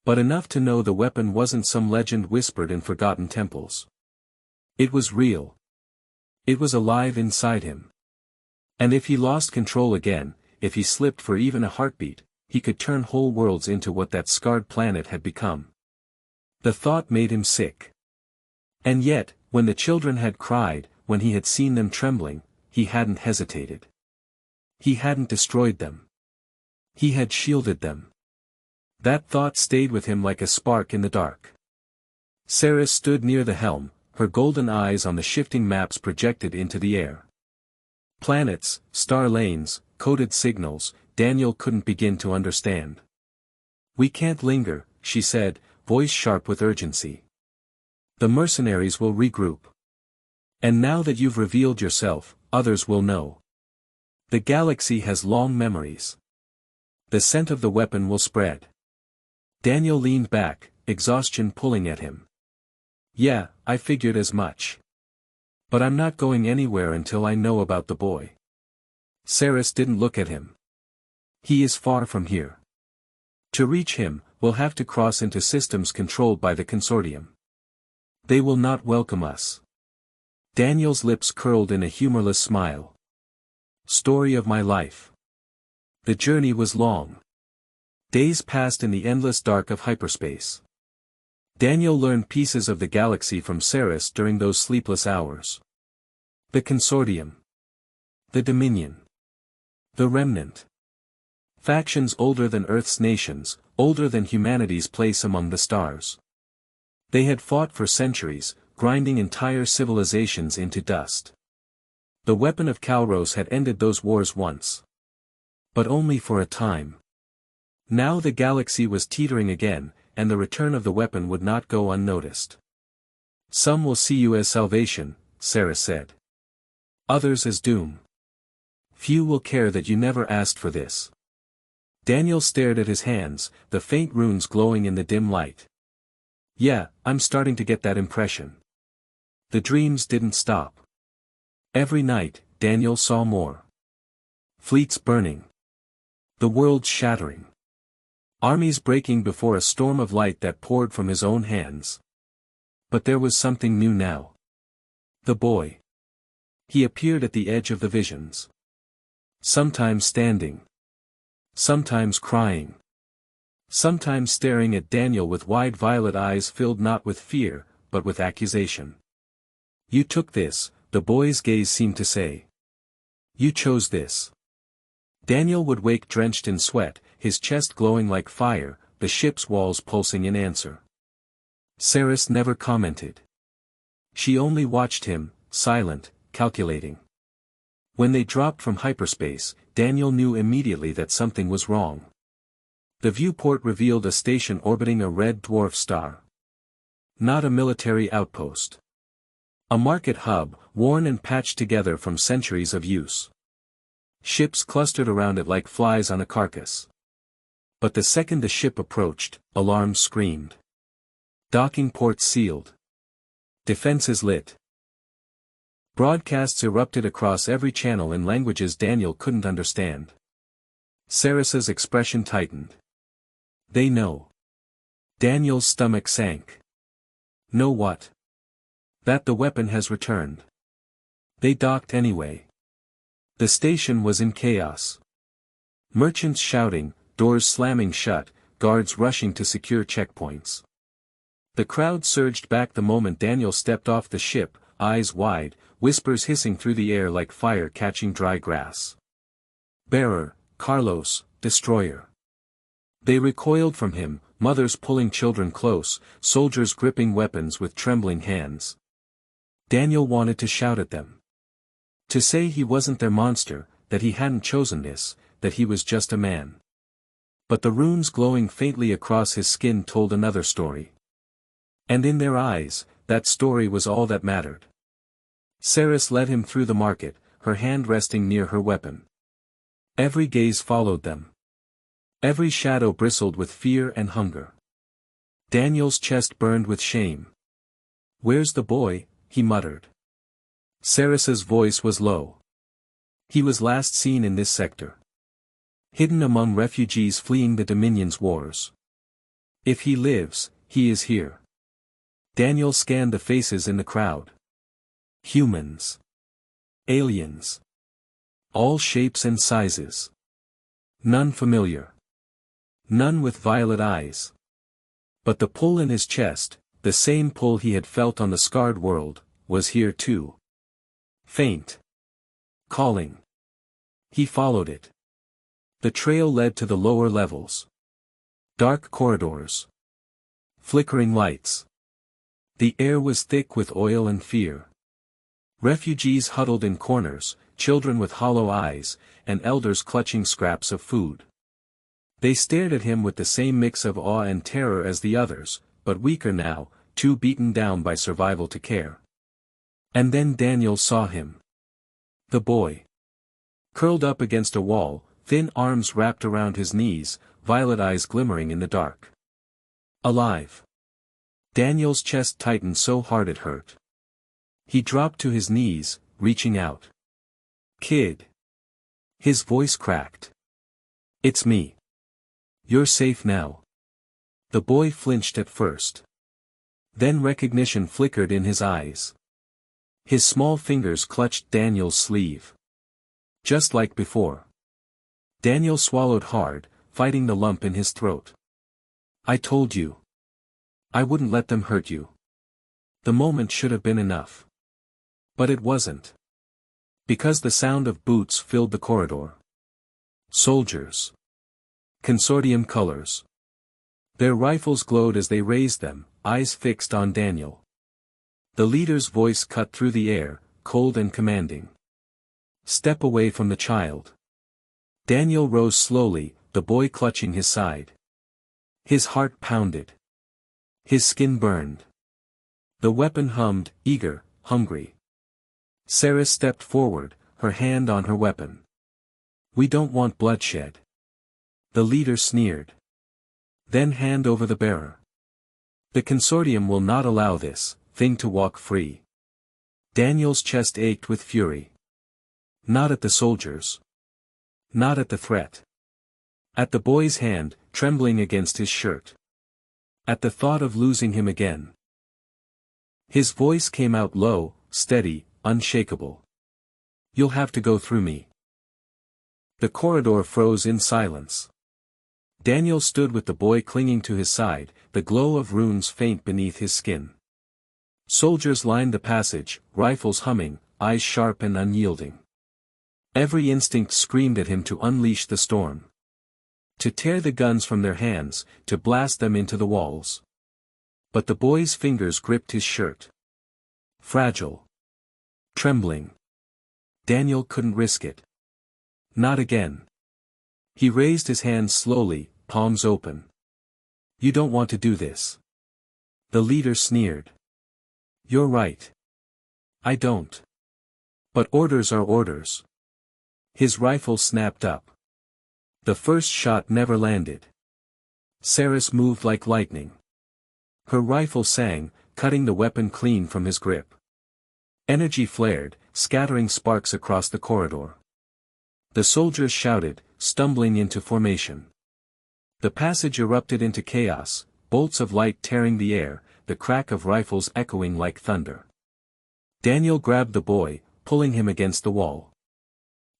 But enough to know the weapon wasn't some legend whispered in forgotten temples. It was real. It was alive inside him. And if he lost control again, if he slipped for even a heartbeat, he could turn whole worlds into what that scarred planet had become. The thought made him sick. And yet, when the children had cried, when he had seen them trembling, he hadn't hesitated. He hadn't destroyed them. He had shielded them. That thought stayed with him like a spark in the dark. Saris stood near the helm, her golden eyes on the shifting maps projected into the air. Planets, star lanes, coded signals, Daniel couldn't begin to understand. We can't linger, she said, voice sharp with urgency. The mercenaries will regroup. And now that you've revealed yourself, others will know. The galaxy has long memories. The scent of the weapon will spread. Daniel leaned back, exhaustion pulling at him. Yeah, I figured as much. But I'm not going anywhere until I know about the boy. Saris didn't look at him. He is far from here. To reach him, we'll have to cross into systems controlled by the consortium. They will not welcome us. Daniel's lips curled in a humorless smile. Story of my life. The journey was long. Days passed in the endless dark of hyperspace. Daniel learned pieces of the galaxy from Saris during those sleepless hours. The consortium. The Dominion. The Remnant. Factions older than Earth's nations, older than humanity's place among the stars. They had fought for centuries, grinding entire civilizations into dust. The weapon of Kalros had ended those wars once. But only for a time. Now the galaxy was teetering again, and the return of the weapon would not go unnoticed. Some will see you as salvation, Saris said. Others as doom. Few will care that you never asked for this. Daniel stared at his hands, the faint runes glowing in the dim light. Yeah, I'm starting to get that impression. The dreams didn't stop. Every night, Daniel saw more. Fleets burning. The world shattering. Armies breaking before a storm of light that poured from his own hands. But there was something new now. The boy. He appeared at the edge of the visions. Sometimes standing. Sometimes crying. Sometimes staring at Daniel with wide violet eyes filled not with fear, but with accusation. You took this, the boy's gaze seemed to say. You chose this. Daniel would wake drenched in sweat, his chest glowing like fire, the ship's walls pulsing in answer. Saris never commented. She only watched him, silent, calculating. When they dropped from hyperspace, Daniel knew immediately that something was wrong. The viewport revealed a station orbiting a red dwarf star. Not a military outpost. A market hub, worn and patched together from centuries of use. Ships clustered around it like flies on a carcass. But the second the ship approached, alarms screamed. Docking ports sealed. Defenses lit. Broadcasts erupted across every channel in languages Daniel couldn't understand. Saris's expression tightened. They know. Daniel's stomach sank. Know what? That the weapon has returned. They docked anyway. The station was in chaos. Merchants shouting, doors slamming shut, guards rushing to secure checkpoints. The crowd surged back the moment Daniel stepped off the ship, eyes wide, whispers hissing through the air like fire catching dry grass. Bearer, Carlos, destroyer. They recoiled from him, mothers pulling children close, soldiers gripping weapons with trembling hands. Daniel wanted to shout at them. To say he wasn't their monster, that he hadn't chosen this, that he was just a man. But the runes glowing faintly across his skin told another story. And in their eyes, that story was all that mattered. Saris led him through the market, her hand resting near her weapon. Every gaze followed them. Every shadow bristled with fear and hunger. Daniel's chest burned with shame. "Where's the boy?" he muttered. Saris's voice was low. He was last seen in this sector. Hidden among refugees fleeing the Dominion's wars. If he lives, he is here. Daniel scanned the faces in the crowd. Humans. Aliens. All shapes and sizes. None familiar. None with violet eyes. But the pull in his chest, the same pull he had felt on the scarred world, was here too. Faint. Calling. He followed it. The trail led to the lower levels. Dark corridors. Flickering lights. The air was thick with oil and fear. Refugees huddled in corners, children with hollow eyes, and elders clutching scraps of food. They stared at him with the same mix of awe and terror as the others, but weaker now, too beaten down by survival to care. And then Daniel saw him. The boy. Curled up against a wall, thin arms wrapped around his knees, violet eyes glimmering in the dark. Alive. Daniel's chest tightened so hard it hurt. He dropped to his knees, reaching out. "Kid." His voice cracked. "It's me. You're safe now." The boy flinched at first. Then recognition flickered in his eyes. His small fingers clutched Daniel's sleeve. Just like before. Daniel swallowed hard, fighting the lump in his throat. "I told you. I wouldn't let them hurt you." The moment should have been enough. But it wasn't. Because the sound of boots filled the corridor. Soldiers. Consortium colors. Their rifles glowed as they raised them, eyes fixed on Daniel. The leader's voice cut through the air, cold and commanding. "Step away from the child." Daniel rose slowly, the boy clutching his side. His heart pounded. His skin burned. The weapon hummed, eager, hungry. Saris stepped forward, her hand on her weapon. "We don't want bloodshed." The leader sneered. "Then hand over the bearer. The consortium will not allow this thing to walk free." Daniel's chest ached with fury. Not at the soldiers. Not at the threat. At the boy's hand, trembling against his shirt. At the thought of losing him again. His voice came out low, steady, unshakable. "You'll have to go through me." The corridor froze in silence. Daniel stood with the boy clinging to his side, the glow of runes faint beneath his skin. Soldiers lined the passage, rifles humming, eyes sharp and unyielding. Every instinct screamed at him to unleash the storm. To tear the guns from their hands, to blast them into the walls. But the boy's fingers gripped his shirt. Fragile. Trembling. Daniel couldn't risk it. Not again. He raised his hands slowly, palms open. You don't want to do this. The leader sneered. You're right. I don't. But orders are orders. His rifle snapped up. The first shot never landed. Saris moved like lightning. Her rifle sang, cutting the weapon clean from his grip. Energy flared, scattering sparks across the corridor. The soldiers shouted, stumbling into formation. The passage erupted into chaos, bolts of light tearing the air, the crack of rifles echoing like thunder. Daniel grabbed the boy, pulling him against the wall.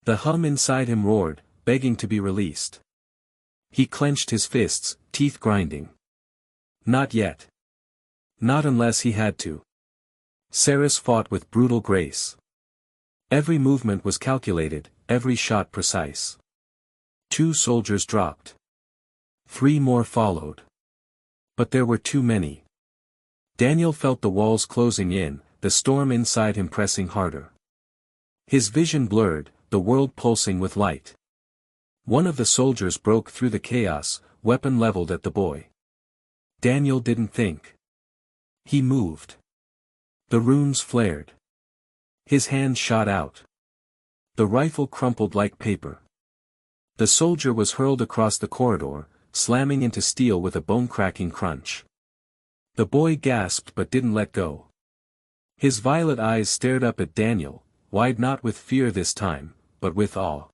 The hum inside him roared, begging to be released. He clenched his fists, teeth grinding. Not yet. Not unless he had to. Saris fought with brutal grace. Every movement was calculated, every shot precise. 2 soldiers dropped. 3 more followed. But there were too many. Daniel felt the walls closing in, the storm inside him pressing harder. His vision blurred, the world pulsing with light. One of the soldiers broke through the chaos, weapon leveled at the boy. Daniel didn't think. He moved. The runes flared. His hand shot out. The rifle crumpled like paper. The soldier was hurled across the corridor, slamming into steel with a bone-cracking crunch. The boy gasped but didn't let go. His violet eyes stared up at Daniel, wide not with fear this time, but with awe.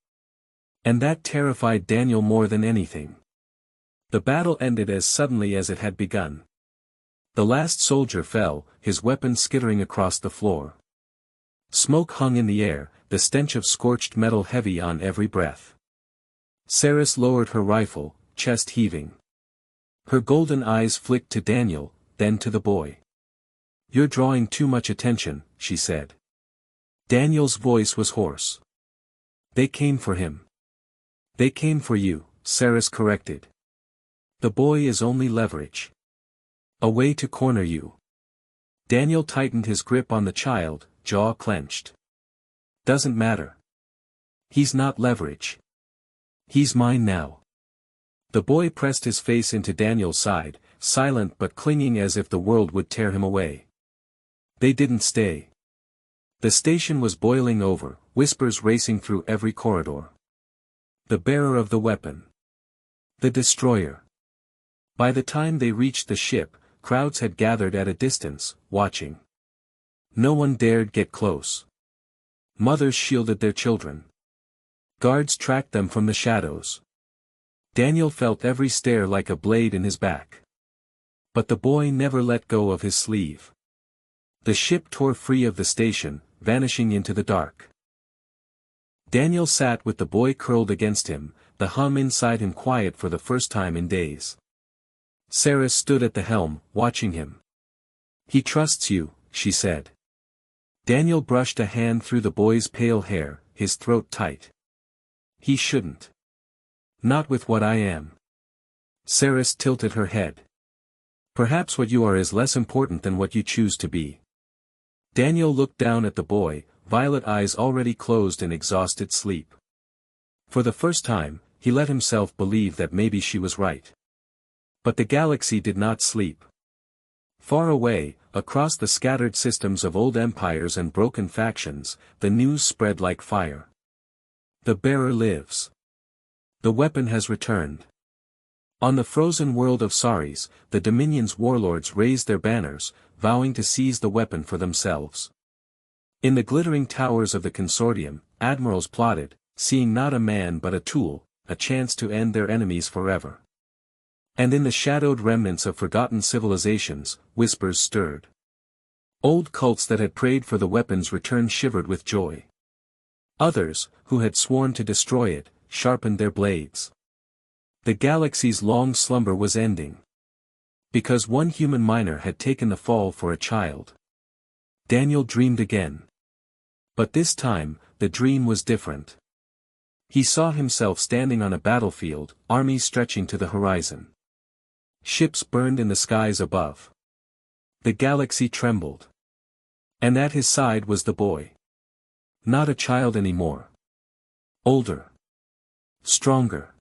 And that terrified Daniel more than anything. The battle ended as suddenly as it had begun. The last soldier fell, his weapon skittering across the floor. Smoke hung in the air, the stench of scorched metal heavy on every breath. Saris lowered her rifle, chest heaving. Her golden eyes flicked to Daniel, then to the boy. You're drawing too much attention, she said. Daniel's voice was hoarse. They came for him. They came for you, Saris corrected. The boy is only leverage. A way to corner you. Daniel tightened his grip on the child, jaw clenched. Doesn't matter. He's not leverage. He's mine now. The boy pressed his face into Daniel's side, silent but clinging as if the world would tear him away. They didn't stay. The station was boiling over, whispers racing through every corridor. The bearer of the weapon. The destroyer. By the time they reached the ship, crowds had gathered at a distance, watching. No one dared get close. Mothers shielded their children. Guards tracked them from the shadows. Daniel felt every stare like a blade in his back. But the boy never let go of his sleeve. The ship tore free of the station, vanishing into the dark. Daniel sat with the boy curled against him, the hum inside him quiet for the first time in days. Saris stood at the helm, watching him. He trusts you, she said. Daniel brushed a hand through the boy's pale hair, his throat tight. He shouldn't. Not with what I am. Saris tilted her head. Perhaps what you are is less important than what you choose to be. Daniel looked down at the boy, violet eyes already closed in exhausted sleep. For the first time, he let himself believe that maybe she was right. But the galaxy did not sleep. Far away, across the scattered systems of old empires and broken factions, the news spread like fire. The bearer lives. The weapon has returned. On the frozen world of Saris, the Dominion's warlords raised their banners, vowing to seize the weapon for themselves. In the glittering towers of the consortium, admirals plotted, seeing not a man but a tool, a chance to end their enemies forever. And in the shadowed remnants of forgotten civilizations, whispers stirred. Old cults that had prayed for the weapon's return shivered with joy. Others, who had sworn to destroy it, sharpened their blades. The galaxy's long slumber was ending. Because one human miner had taken the fall for a child. Daniel dreamed again. But this time, the dream was different. He saw himself standing on a battlefield, armies stretching to the horizon. Ships burned in the skies above. The galaxy trembled. And at his side was the boy. Not a child anymore. Older. Stronger.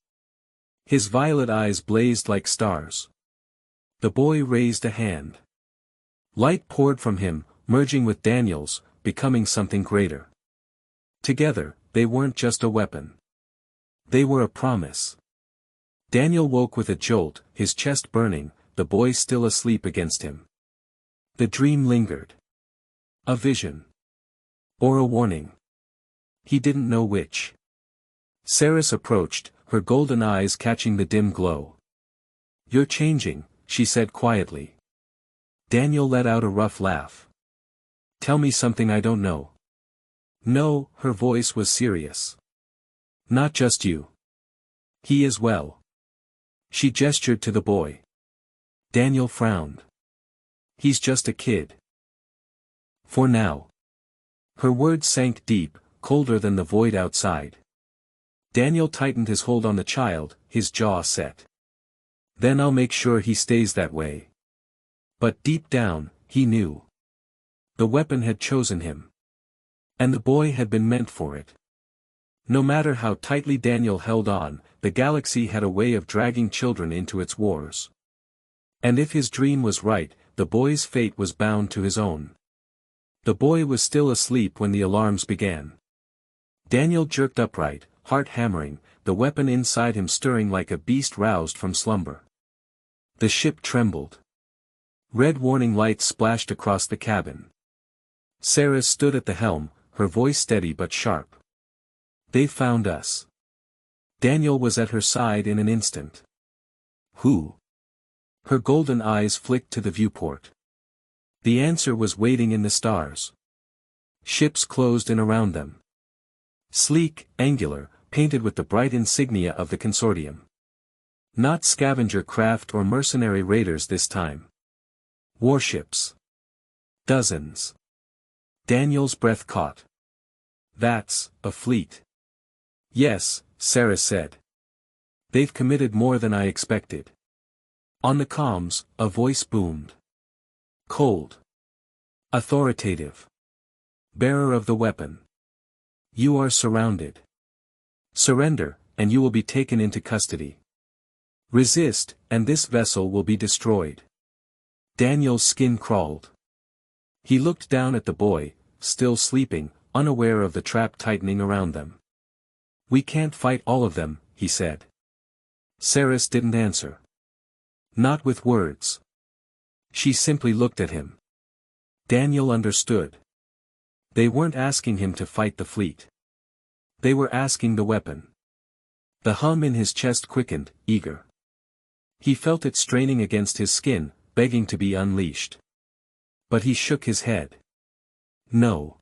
His violet eyes blazed like stars. The boy raised a hand. Light poured from him, merging with Daniel's, becoming something greater. Together, they weren't just a weapon. They were a promise. Daniel woke with a jolt, his chest burning, the boy still asleep against him. The dream lingered. A vision. Or a warning. He didn't know which. Saris approached, her golden eyes catching the dim glow. "You're changing," she said quietly. Daniel let out a rough laugh. "Tell me something I don't know." "No," her voice was serious. "Not just you. He as well." She gestured to the boy. Daniel frowned. "He's just a kid. For now." Her words sank deep, colder than the void outside. Daniel tightened his hold on the child, his jaw set. "Then I'll make sure he stays that way." But deep down, he knew. The weapon had chosen him. And the boy had been meant for it. No matter how tightly Daniel held on, the galaxy had a way of dragging children into its wars. And if his dream was right, the boy's fate was bound to his own. The boy was still asleep when the alarms began. Daniel jerked upright, heart hammering, the weapon inside him stirring like a beast roused from slumber. The ship trembled. Red warning lights splashed across the cabin. Saris stood at the helm, her voice steady but sharp. "They've found us." Daniel was at her side in an instant. "Who?" Her golden eyes flicked to the viewport. The answer was waiting in the stars. Ships closed in around them. Sleek, angular, painted with the bright insignia of the consortium. Not scavenger craft or mercenary raiders this time. Warships. Dozens. Daniel's breath caught. "That's a fleet." "Yes," Saris said. "They've committed more than I expected." On the comms, a voice boomed. Cold. Authoritative. "Bearer of the weapon. You are surrounded. Surrender, and you will be taken into custody. Resist, and this vessel will be destroyed." Daniel's skin crawled. He looked down at the boy, still sleeping, unaware of the trap tightening around them. "We can't fight all of them," he said. Saris didn't answer. Not with words. She simply looked at him. Daniel understood. They weren't asking him to fight the fleet. They were asking the weapon. The hum in his chest quickened, eager. He felt it straining against his skin, begging to be unleashed. But he shook his head. "No.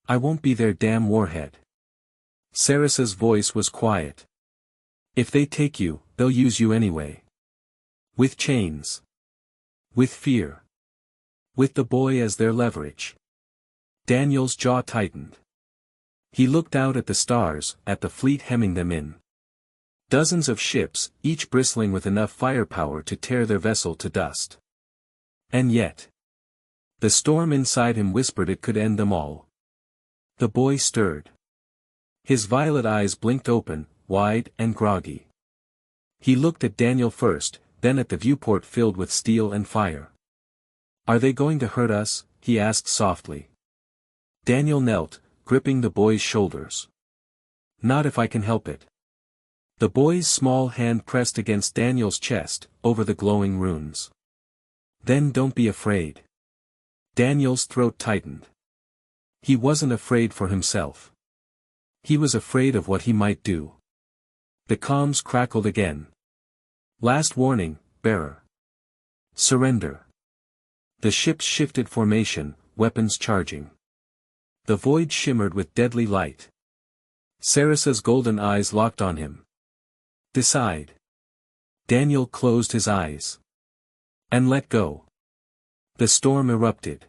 I won't be their damn warhead." Saris's voice was quiet. "If they take you, they'll use you anyway. With chains. With fear. With the boy as their leverage." Daniel's jaw tightened. He looked out at the stars, at the fleet hemming them in. Dozens of ships, each bristling with enough firepower to tear their vessel to dust. And yet. The storm inside him whispered it could end them all. The boy stirred. His violet eyes blinked open, wide and groggy. He looked at Daniel first, then at the viewport filled with steel and fire. "Are they going to hurt us?" he asked softly. Daniel knelt, gripping the boy's shoulders. "Not if I can help it." The boy's small hand pressed against Daniel's chest, over the glowing runes. "Then don't be afraid." Daniel's throat tightened. He wasn't afraid for himself. He was afraid of what he might do. The comms crackled again. "Last warning, bearer. Surrender." The ships shifted formation, weapons charging. The void shimmered with deadly light. Saris's golden eyes locked on him. "Decide." Daniel closed his eyes. And let go. The storm erupted.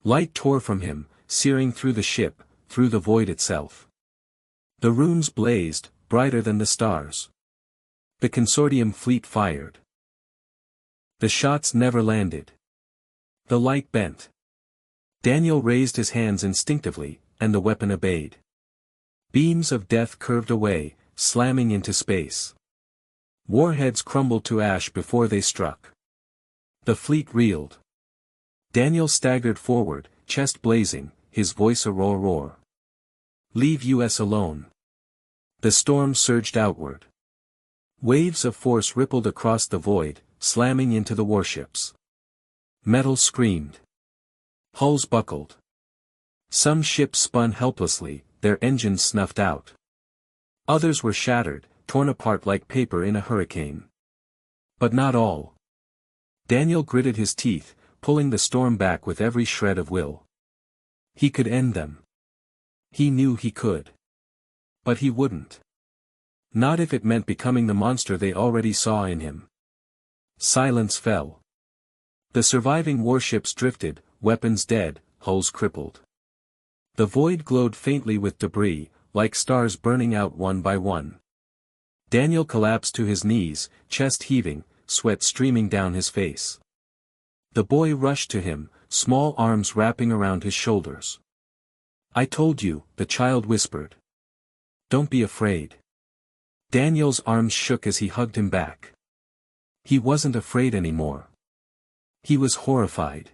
Light tore from him, searing through the ship, through the void itself. The runes blazed, brighter than the stars. The consortium fleet fired. The shots never landed. The light bent. Daniel raised his hands instinctively, and the weapon obeyed. Beams of death curved away, slamming into space. Warheads crumbled to ash before they struck. The fleet reeled. Daniel staggered forward, chest blazing, his voice a roar. Leave us alone. The storm surged outward. Waves of force rippled across the void, slamming into the warships. Metal screamed. Hulls buckled. Some ships spun helplessly, their engines snuffed out. Others were shattered, torn apart like paper in a hurricane. But not all. Daniel gritted his teeth, pulling the storm back with every shred of will. He could end them. He knew he could. But he wouldn't. Not if it meant becoming the monster they already saw in him. Silence fell. The surviving warships drifted, weapons dead, hulls crippled. The void glowed faintly with debris, like stars burning out one by one. Daniel collapsed to his knees, chest heaving, sweat streaming down his face. The boy rushed to him, small arms wrapping around his shoulders. I told you, the child whispered. Don't be afraid. Daniel's arms shook as he hugged him back. He wasn't afraid anymore. He was horrified.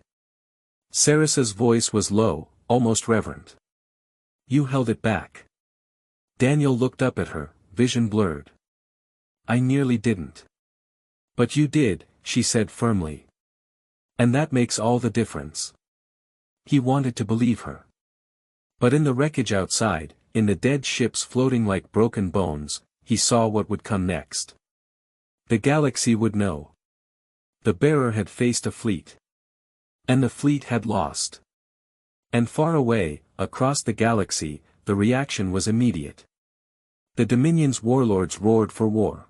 Saras's voice was low, almost reverent. You held it back. Daniel looked up at her, vision blurred. I nearly didn't. But you did, she said firmly. And that makes all the difference. He wanted to believe her. But in the wreckage outside, in the dead ships floating like broken bones, he saw what would come next. The galaxy would know. The bearer had faced a fleet. And the fleet had lost. And far away, across the galaxy, the reaction was immediate. The Dominion's warlords roared for war.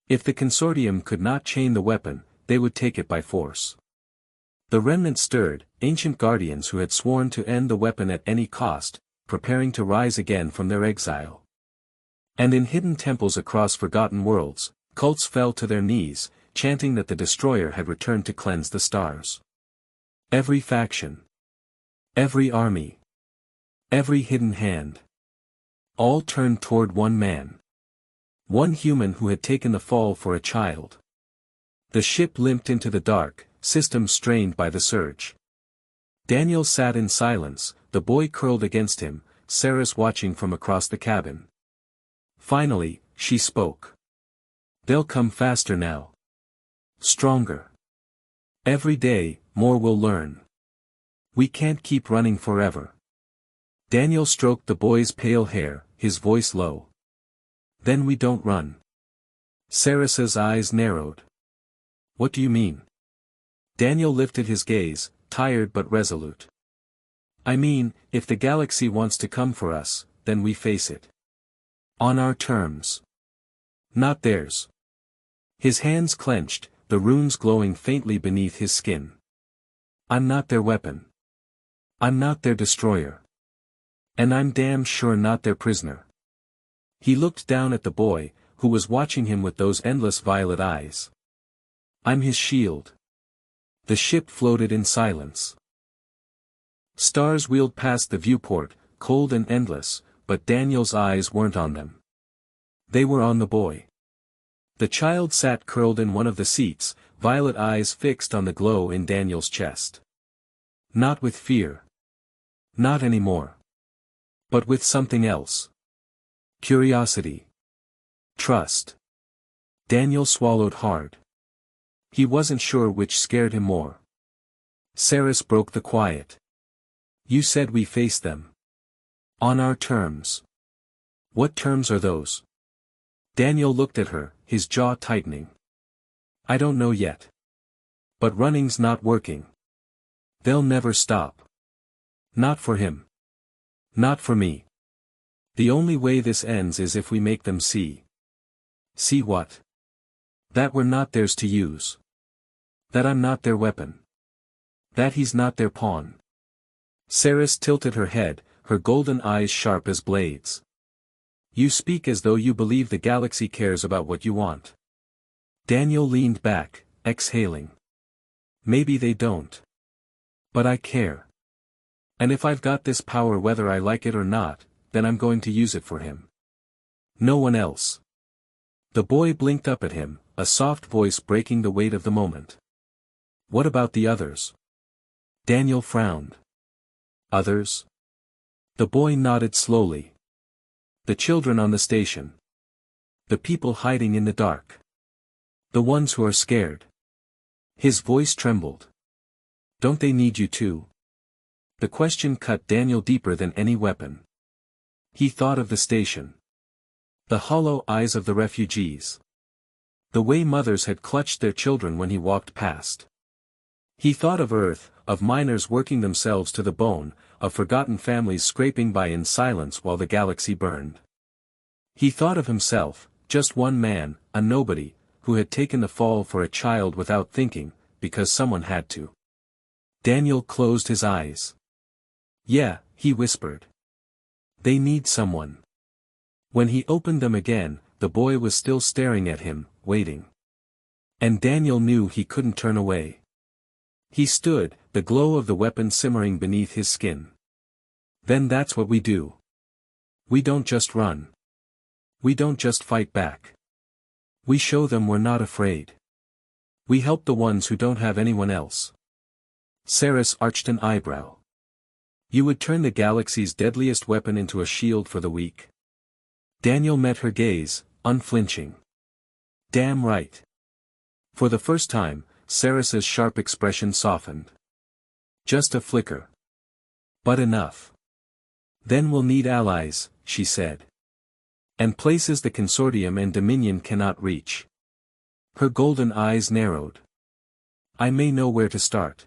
If the consortium could not chain the weapon, they would take it by force. The remnant stirred, ancient guardians who had sworn to end the weapon at any cost, preparing to rise again from their exile. And in hidden temples across forgotten worlds, cults fell to their knees, chanting that the destroyer had returned to cleanse the stars. Every faction. Every army. Every hidden hand. All turned toward one man. One human who had taken the fall for a child. The ship limped into the dark, systems strained by the surge. Daniel sat in silence, the boy curled against him, Saras watching from across the cabin. Finally, she spoke. They'll come faster now. Stronger. Every day, more we'll learn. We can't keep running forever. Daniel stroked the boy's pale hair, his voice low. Then we don't run. Saras's eyes narrowed. What do you mean? Daniel lifted his gaze, tired but resolute. I mean, if the galaxy wants to come for us, then we face it. On our terms. Not theirs. His hands clenched, the runes glowing faintly beneath his skin. I'm not their weapon. I'm not their destroyer. And I'm damn sure not their prisoner. He looked down at the boy, who was watching him with those endless violet eyes. I'm his shield. The ship floated in silence. Stars wheeled past the viewport, cold and endless, but Daniel's eyes weren't on them. They were on the boy. The child sat curled in one of the seats, violet eyes fixed on the glow in Daniel's chest. Not with fear. Not anymore. But with something else. Curiosity. Trust. Daniel swallowed hard. He wasn't sure which scared him more. Saras broke the quiet. You said we face them. On our terms. What terms are those? Daniel looked at her, his jaw tightening. I don't know yet. But running's not working. They'll never stop. Not for him. Not for me. The only way this ends is if we make them see. See what? That we're not theirs to use. That I'm not their weapon. That he's not their pawn. Saras tilted her head, her golden eyes sharp as blades. You speak as though you believe the galaxy cares about what you want. Daniel leaned back, exhaling. Maybe they don't. But I care. And if I've got this power whether I like it or not, then I'm going to use it for him. No one else. The boy blinked up at him, a soft voice breaking the weight of the moment. What about the others? Daniel frowned. Others? The boy nodded slowly. The children on the station. The people hiding in the dark. The ones who are scared. His voice trembled. Don't they need you too? The question cut Daniel deeper than any weapon. He thought of the station. The hollow eyes of the refugees. The way mothers had clutched their children when he walked past. He thought of Earth, of miners working themselves to the bone, of forgotten families scraping by in silence while the galaxy burned. He thought of himself, just one man, a nobody, who had taken the fall for a child without thinking, because someone had to. Daniel closed his eyes. Yeah, he whispered. They need someone. When he opened them again, the boy was still staring at him, waiting. And Daniel knew he couldn't turn away. He stood, the glow of the weapon simmering beneath his skin. Then that's what we do. We don't just run. We don't just fight back. We show them we're not afraid. We help the ones who don't have anyone else. Saris arched an eyebrow. You would turn the galaxy's deadliest weapon into a shield for the weak? Daniel met her gaze, unflinching. Damn right. For the first time, Saris's sharp expression softened. Just a flicker. But enough. Then we'll need allies, she said. And places the Consortium and Dominion cannot reach. Her golden eyes narrowed. I may know where to start.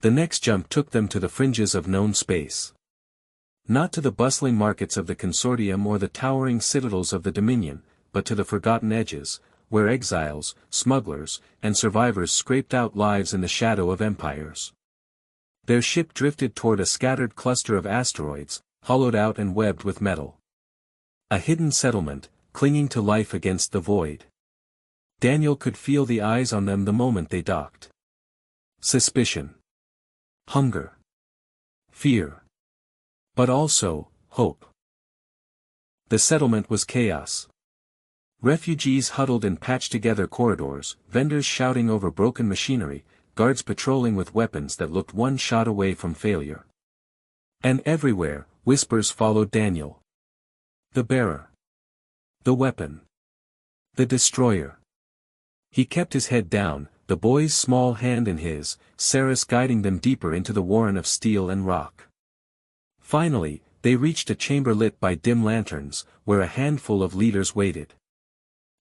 The next jump took them to the fringes of known space. Not to the bustling markets of the Consortium or the towering citadels of the Dominion, but to the forgotten edges, where exiles, smugglers, and survivors scraped out lives in the shadow of empires. Their ship drifted toward a scattered cluster of asteroids, hollowed out and webbed with metal. A hidden settlement, clinging to life against the void. Daniel could feel the eyes on them the moment they docked. Suspicion. Hunger. Fear. But also, hope. The settlement was chaos. Refugees huddled in patched-together corridors, vendors shouting over broken machinery, guards patrolling with weapons that looked one shot away from failure. And everywhere, whispers followed Daniel. The bearer. The weapon. The destroyer. He kept his head down, the boy's small hand in his, Saris guiding them deeper into the warren of steel and rock. Finally, they reached a chamber lit by dim lanterns, where a handful of leaders waited.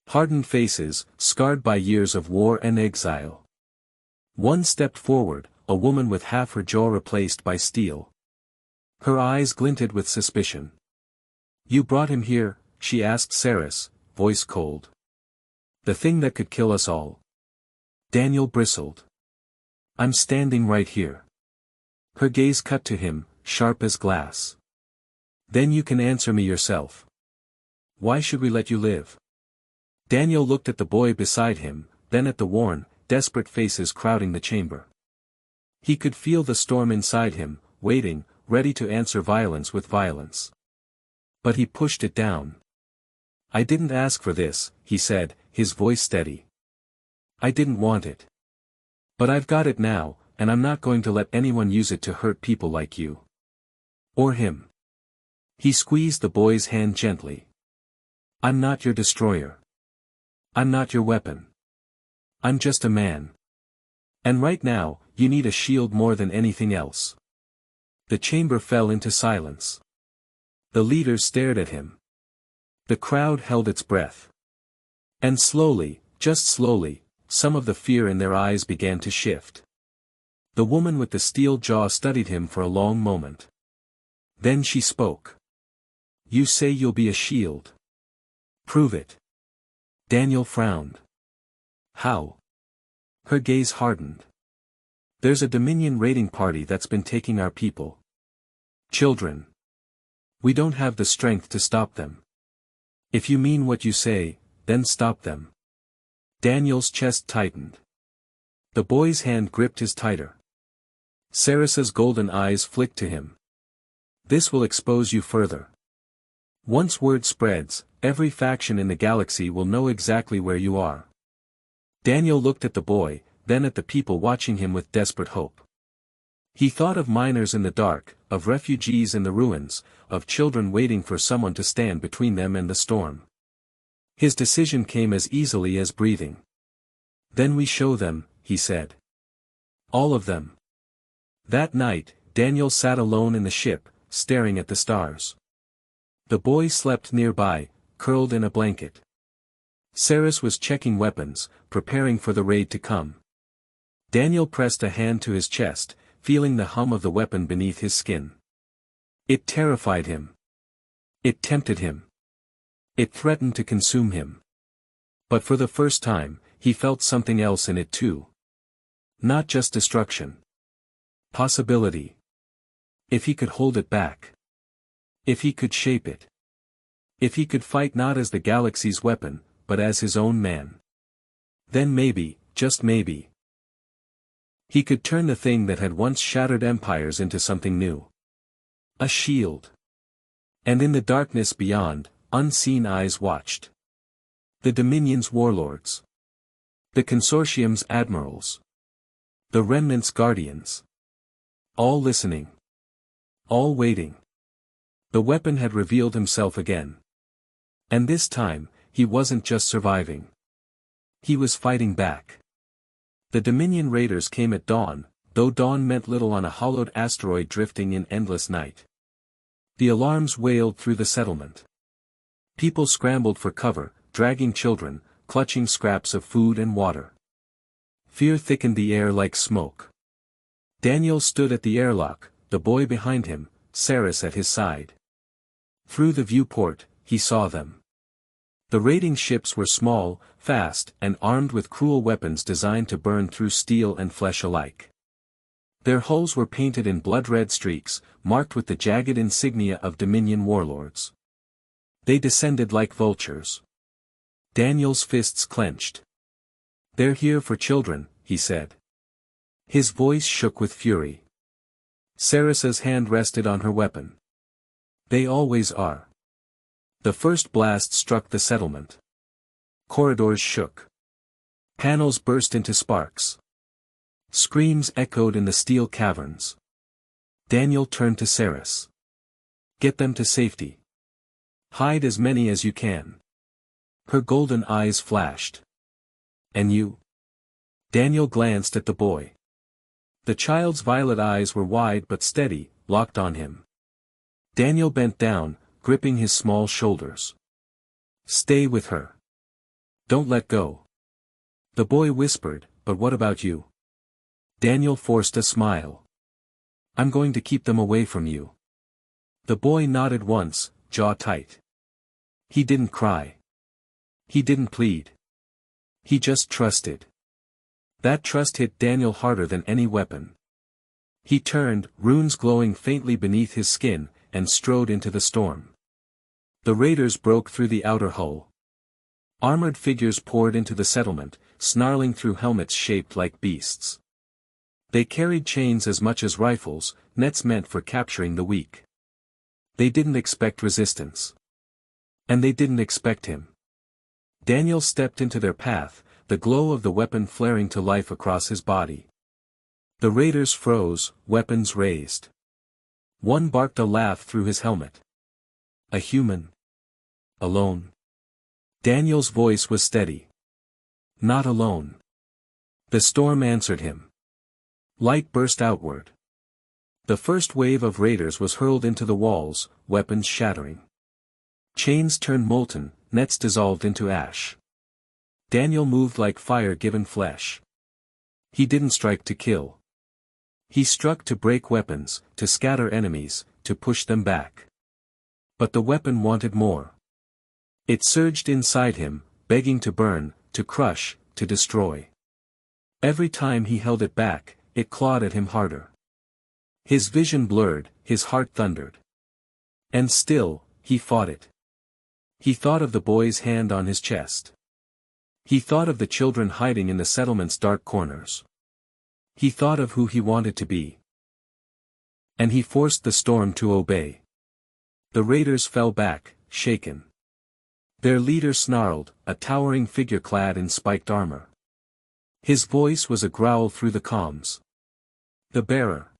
Hardened faces, scarred by years of war and exile. One stepped forward, a woman with half her jaw replaced by steel. Her eyes glinted with suspicion. You brought him here, she asked Saris, voice cold. The thing that could kill us all. Daniel bristled. I'm standing right here. Her gaze cut to him, sharp as glass. Then you can answer me yourself. Why should we let you live? Daniel looked at the boy beside him, then at the worn, desperate faces crowding the chamber. He could feel the storm inside him, waiting, ready to answer violence with violence. But he pushed it down. I didn't ask for this, he said, his voice steady. I didn't want it. But I've got it now, and I'm not going to let anyone use it to hurt people like you. Or him. He squeezed the boy's hand gently. I'm not your destroyer. I'm not your weapon. I'm just a man. And right now, you need a shield more than anything else. The chamber fell into silence. The leaders stared at him. The crowd held its breath. And slowly, just slowly, some of the fear in their eyes began to shift. The woman with the steel jaw studied him for a long moment. Then she spoke. You say you'll be a shield. Prove it. Daniel frowned. How? Her gaze hardened. There's a Dominion raiding party that's been taking our people. Children. We don't have the strength to stop them. If you mean what you say, then stop them. Daniel's chest tightened. The boy's hand gripped his tighter. Sarissa's golden eyes flicked to him. This will expose you further. Once word spreads, every faction in the galaxy will know exactly where you are. Daniel looked at the boy, then at the people watching him with desperate hope. He thought of miners in the dark, of refugees in the ruins, of children waiting for someone to stand between them and the storm. His decision came as easily as breathing. Then we show them, he said. All of them. That night, Daniel sat alone in the ship, staring at the stars. The boy slept nearby, curled in a blanket. Saris was checking weapons, preparing for the raid to come. Daniel pressed a hand to his chest, feeling the hum of the weapon beneath his skin. It terrified him. It tempted him. It threatened to consume him. But for the first time, he felt something else in it too. Not just destruction. Possibility. If he could hold it back. If he could shape it. If he could fight not as the galaxy's weapon, but as his own man. Then maybe, just maybe, he could turn the thing that had once shattered empires into something new. A shield. And in the darkness beyond, unseen eyes watched. The Dominion's warlords. The Consortium's admirals. The Remnant's guardians. All listening. All waiting. The weapon had revealed himself again. And this time, he wasn't just surviving. He was fighting back. The Dominion raiders came at dawn, though dawn meant little on a hollowed asteroid drifting in endless night. The alarms wailed through the settlement. People scrambled for cover, dragging children, clutching scraps of food and water. Fear thickened the air like smoke. Daniel stood at the airlock, the boy behind him, Saris at his side. Through the viewport, he saw them. The raiding ships were small, fast, and armed with cruel weapons designed to burn through steel and flesh alike. Their hulls were painted in blood-red streaks, marked with the jagged insignia of Dominion warlords. They descended like vultures. Daniel's fists clenched. "They're here for children," he said. His voice shook with fury. Sarissa's hand rested on her weapon. "They always are." The first blast struck the settlement. Corridors shook. Panels burst into sparks. Screams echoed in the steel caverns. Daniel turned to Saris. "Get them to safety. Hide as many as you can." Her golden eyes flashed. "And you?" Daniel glanced at the boy. The child's violet eyes were wide but steady, locked on him. Daniel bent down, gripping his small shoulders. "Stay with her. Don't let go." The boy whispered, "But what about you?" Daniel forced a smile. "I'm going to keep them away from you." The boy nodded once, jaw tight. He didn't cry. He didn't plead. He just trusted. That trust hit Daniel harder than any weapon. He turned, runes glowing faintly beneath his skin, and strode into the storm. The raiders broke through the outer hull. Armored figures poured into the settlement, snarling through helmets shaped like beasts. They carried chains as much as rifles, nets meant for capturing the weak. They didn't expect resistance. And they didn't expect him. Daniel stepped into their path, the glow of the weapon flaring to life across his body. The raiders froze, weapons raised. One barked a laugh through his helmet. A human. Alone. Daniel's voice was steady. Not alone. The storm answered him. Light burst outward. The first wave of raiders was hurled into the walls, weapons shattering. Chains turned molten, nets dissolved into ash. Daniel moved like fire given flesh. He didn't strike to kill. He struck to break weapons, to scatter enemies, to push them back. But the weapon wanted more. It surged inside him, begging to burn, to crush, to destroy. Every time he held it back, it clawed at him harder. His vision blurred, his heart thundered. And still, he fought it. He thought of the boy's hand on his chest. He thought of the children hiding in the settlement's dark corners. He thought of who he wanted to be. And he forced the storm to obey. The raiders fell back, shaken. Their leader snarled, a towering figure clad in spiked armor. His voice was a growl through the calms. The bearer.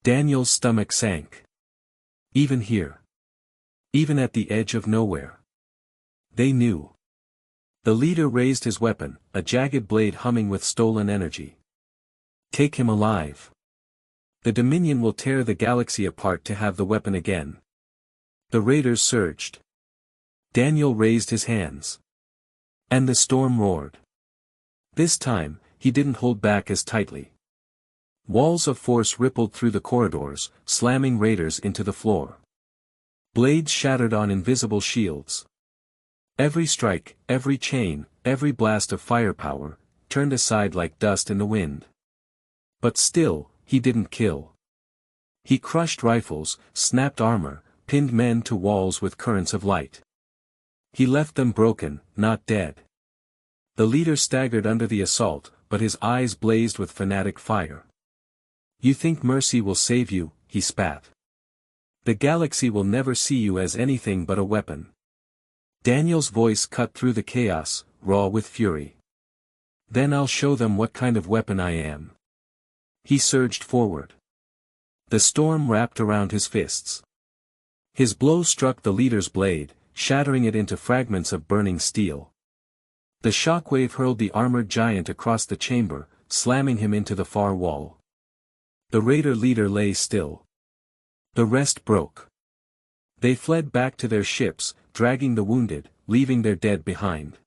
Daniel's stomach sank. Even here. Even at the edge of nowhere. They knew. The leader raised his weapon, a jagged blade humming with stolen energy. Take him alive. The Dominion will tear the galaxy apart to have the weapon again. The raiders surged. Daniel raised his hands. And the storm roared. This time, he didn't hold back as tightly. Walls of force rippled through the corridors, slamming raiders into the floor. Blades shattered on invisible shields. Every strike, every chain, every blast of firepower, turned aside like dust in the wind. But still, he didn't kill. He crushed rifles, snapped armor, pinned men to walls with currents of light. He left them broken, not dead. The leader staggered under the assault, but his eyes blazed with fanatic fire. You think mercy will save you, he spat. The galaxy will never see you as anything but a weapon. Daniel's voice cut through the chaos, raw with fury. Then I'll show them what kind of weapon I am. He surged forward. The storm wrapped around his fists. His blow struck the leader's blade, shattering it into fragments of burning steel. The shockwave hurled the armored giant across the chamber, slamming him into the far wall. The raider leader lay still. The rest broke. They fled back to their ships, dragging the wounded, leaving their dead behind.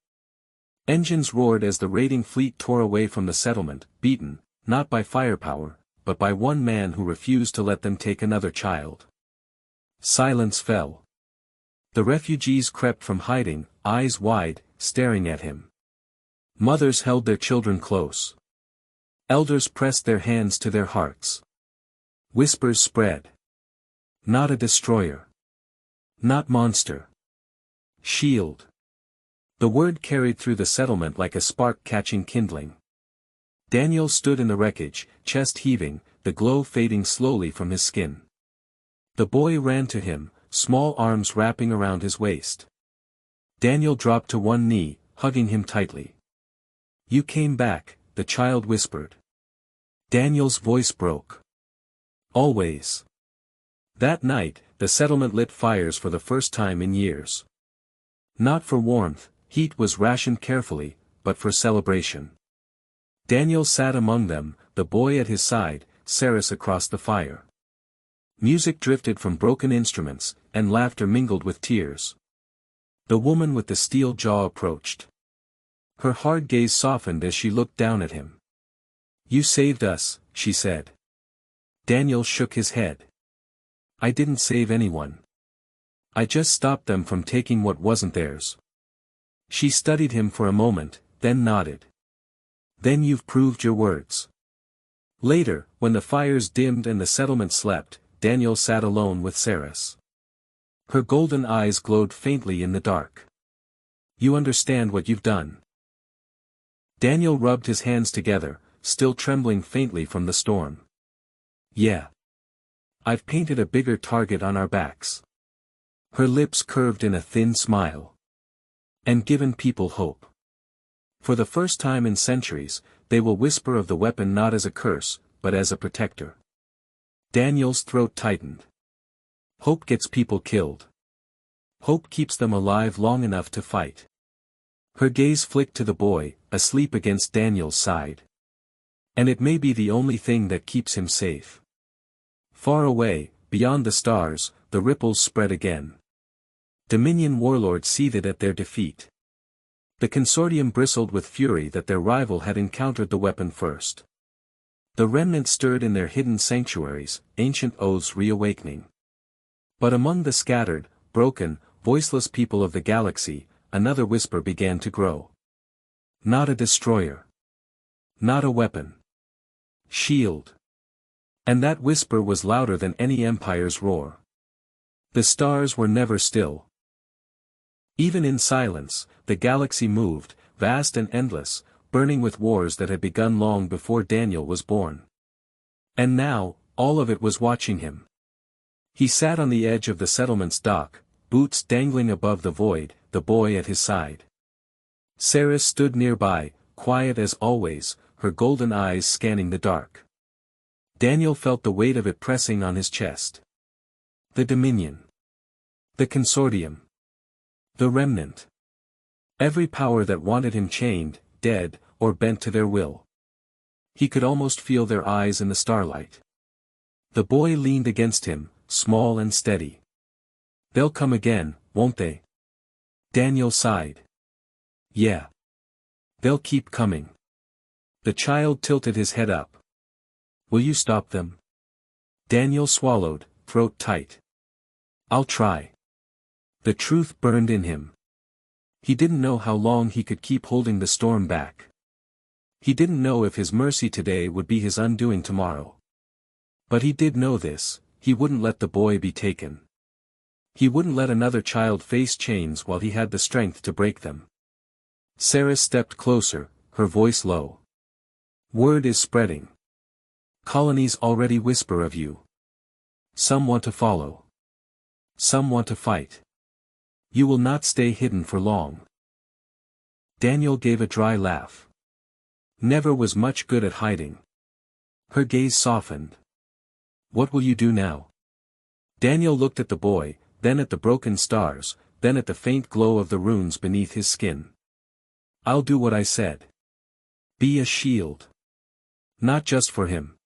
Engines roared as the raiding fleet tore away from the settlement, beaten, not by firepower, but by one man who refused to let them take another child. Silence fell. The refugees crept from hiding, eyes wide, staring at him. Mothers held their children close. Elders pressed their hands to their hearts. Whispers spread. Not a destroyer. Not monster. Shield. The word carried through the settlement like a spark catching kindling. Daniel stood in the wreckage, chest heaving, the glow fading slowly from his skin. The boy ran to him, small arms wrapping around his waist. Daniel dropped to one knee, hugging him tightly. You came back, the child whispered. Daniel's voice broke. Always. That night, the settlement lit fires for the first time in years. Not for warmth, heat was rationed carefully, but for celebration. Daniel sat among them, the boy at his side, Ceres across the fire. Music drifted from broken instruments, and laughter mingled with tears. The woman with the steel jaw approached. Her hard gaze softened as she looked down at him. You saved us, she said. Daniel shook his head. I didn't save anyone. I just stopped them from taking what wasn't theirs. She studied him for a moment, then nodded. Then you've proved your words. Later, when the fires dimmed and the settlement slept, Daniel sat alone with Ceres. Her golden eyes glowed faintly in the dark. You understand what you've done. Daniel rubbed his hands together, still trembling faintly from the storm. Yeah. I've painted a bigger target on our backs. Her lips curved in a thin smile. And given people hope. For the first time in centuries, they will whisper of the weapon not as a curse, but as a protector. Daniel's throat tightened. Hope gets people killed. Hope keeps them alive long enough to fight. Her gaze flicked to the boy, asleep against Daniel's side. And it may be the only thing that keeps him safe. Far away, beyond the stars, the ripples spread again. Dominion warlords seethed at their defeat. The consortium bristled with fury that their rival had encountered the weapon first. The remnant stirred in their hidden sanctuaries, ancient oaths reawakening. But among the scattered, broken, voiceless people of the galaxy, another whisper began to grow. Not a destroyer. Not a weapon. Shield. And that whisper was louder than any empire's roar. The stars were never still. Even in silence, the galaxy moved, vast and endless, burning with wars that had begun long before Daniel was born. And now, all of it was watching him. He sat on the edge of the settlement's dock, boots dangling above the void, the boy at his side. Saris stood nearby, quiet as always, her golden eyes scanning the dark. Daniel felt the weight of it pressing on his chest. The Dominion. The Consortium. The Remnant. Every power that wanted him chained, dead, or bent to their will. He could almost feel their eyes in the starlight. The boy leaned against him, small and steady. "They'll come again, won't they?" Daniel sighed. "Yeah. They'll keep coming." The child tilted his head up. "Will you stop them?" Daniel swallowed, throat tight. "I'll try." The truth burned in him. He didn't know how long he could keep holding the storm back. He didn't know if his mercy today would be his undoing tomorrow. But he did know this: he wouldn't let the boy be taken. He wouldn't let another child face chains while he had the strength to break them. Saris stepped closer, her voice low. "Word is spreading. Colonies already whisper of you. Some want to follow. Some want to fight. You will not stay hidden for long." Daniel gave a dry laugh. Never was much good at hiding. Her gaze softened. "What will you do now?" Daniel looked at the boy, then at the broken stars, then at the faint glow of the runes beneath his skin. "I'll do what I said. Be a shield. Not just for him.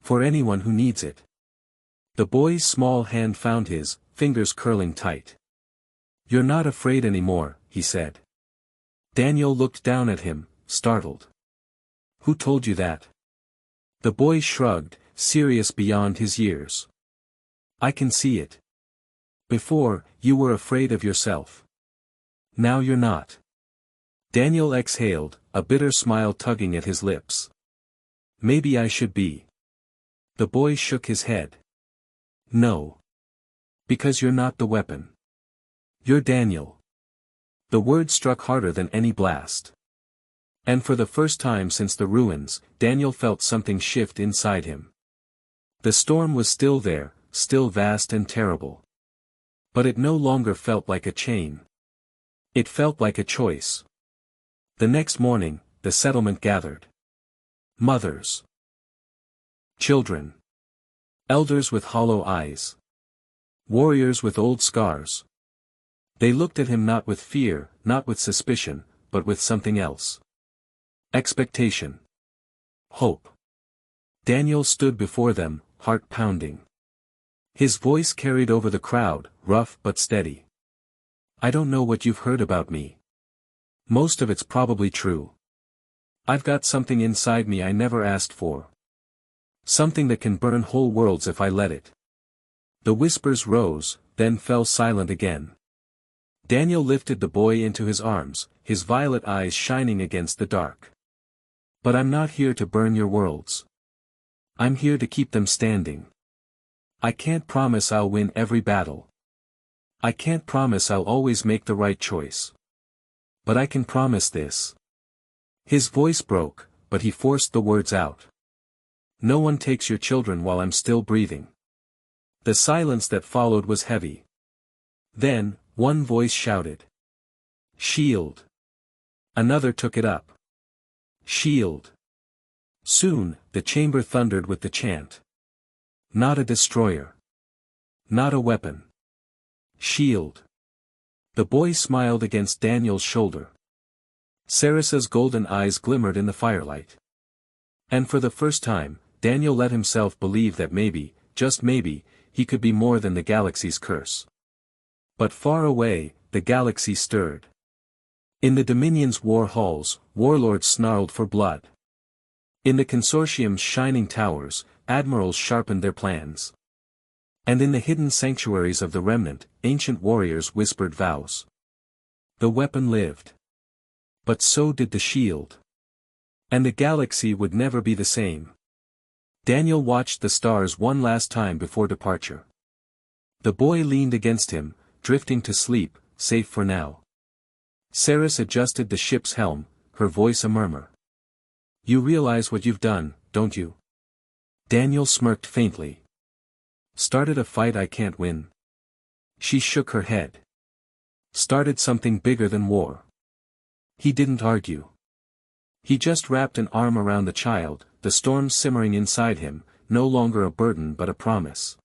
For anyone who needs it." The boy's small hand found his, fingers curling tight. "You're not afraid anymore," he said. Daniel looked down at him, startled. "Who told you that?" The boy shrugged, serious beyond his years. "I can see it. Before, you were afraid of yourself. Now you're not." Daniel exhaled, a bitter smile tugging at his lips. "Maybe I should be." The boy shook his head. "No. Because you're not the weapon. You're Daniel." The word struck harder than any blast. And for the first time since the ruins, Daniel felt something shift inside him. The storm was still there, still vast and terrible. But it no longer felt like a chain. It felt like a choice. The next morning, the settlement gathered. Mothers. Children. Elders with hollow eyes. Warriors with old scars. They looked at him not with fear, not with suspicion, but with something else. Expectation. Hope. Daniel stood before them, heart pounding. His voice carried over the crowd, rough but steady. "I don't know what you've heard about me. Most of it's probably true. I've got something inside me I never asked for. Something that can burn whole worlds if I let it." The whispers rose, then fell silent again. Daniel lifted the boy into his arms, his violet eyes shining against the dark. "But I'm not here to burn your worlds. I'm here to keep them standing. I can't promise I'll win every battle. I can't promise I'll always make the right choice. But I can promise this." His voice broke, but he forced the words out. "No one takes your children while I'm still breathing." The silence that followed was heavy. Then, one voice shouted. "Shield." Another took it up. "Shield." Soon, the chamber thundered with the chant. Not a destroyer. Not a weapon. Shield. The boy smiled against Daniel's shoulder. Saris's golden eyes glimmered in the firelight. And for the first time, Daniel let himself believe that maybe, just maybe, he could be more than the galaxy's curse. But far away, the galaxy stirred. In the Dominion's war halls, warlords snarled for blood. In the Consortium's shining towers, admirals sharpened their plans. And in the hidden sanctuaries of the Remnant, ancient warriors whispered vows. The weapon lived. But so did the shield. And the galaxy would never be the same. Daniel watched the stars one last time before departure. The boy leaned against him, drifting to sleep, safe for now. Saris adjusted the ship's helm, her voice a murmur. You realize what you've done, don't you? Daniel smirked faintly. Started a fight I can't win. She shook her head. Started something bigger than war. He didn't argue. He just wrapped an arm around the child, the storm simmering inside him, no longer a burden but a promise.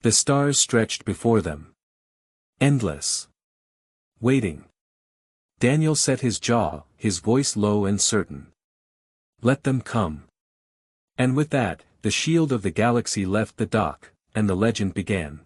The stars stretched before them. Endless. Waiting. Daniel set his jaw, his voice low and certain. Let them come. And with that, the shield of the galaxy left the dock, and the legend began.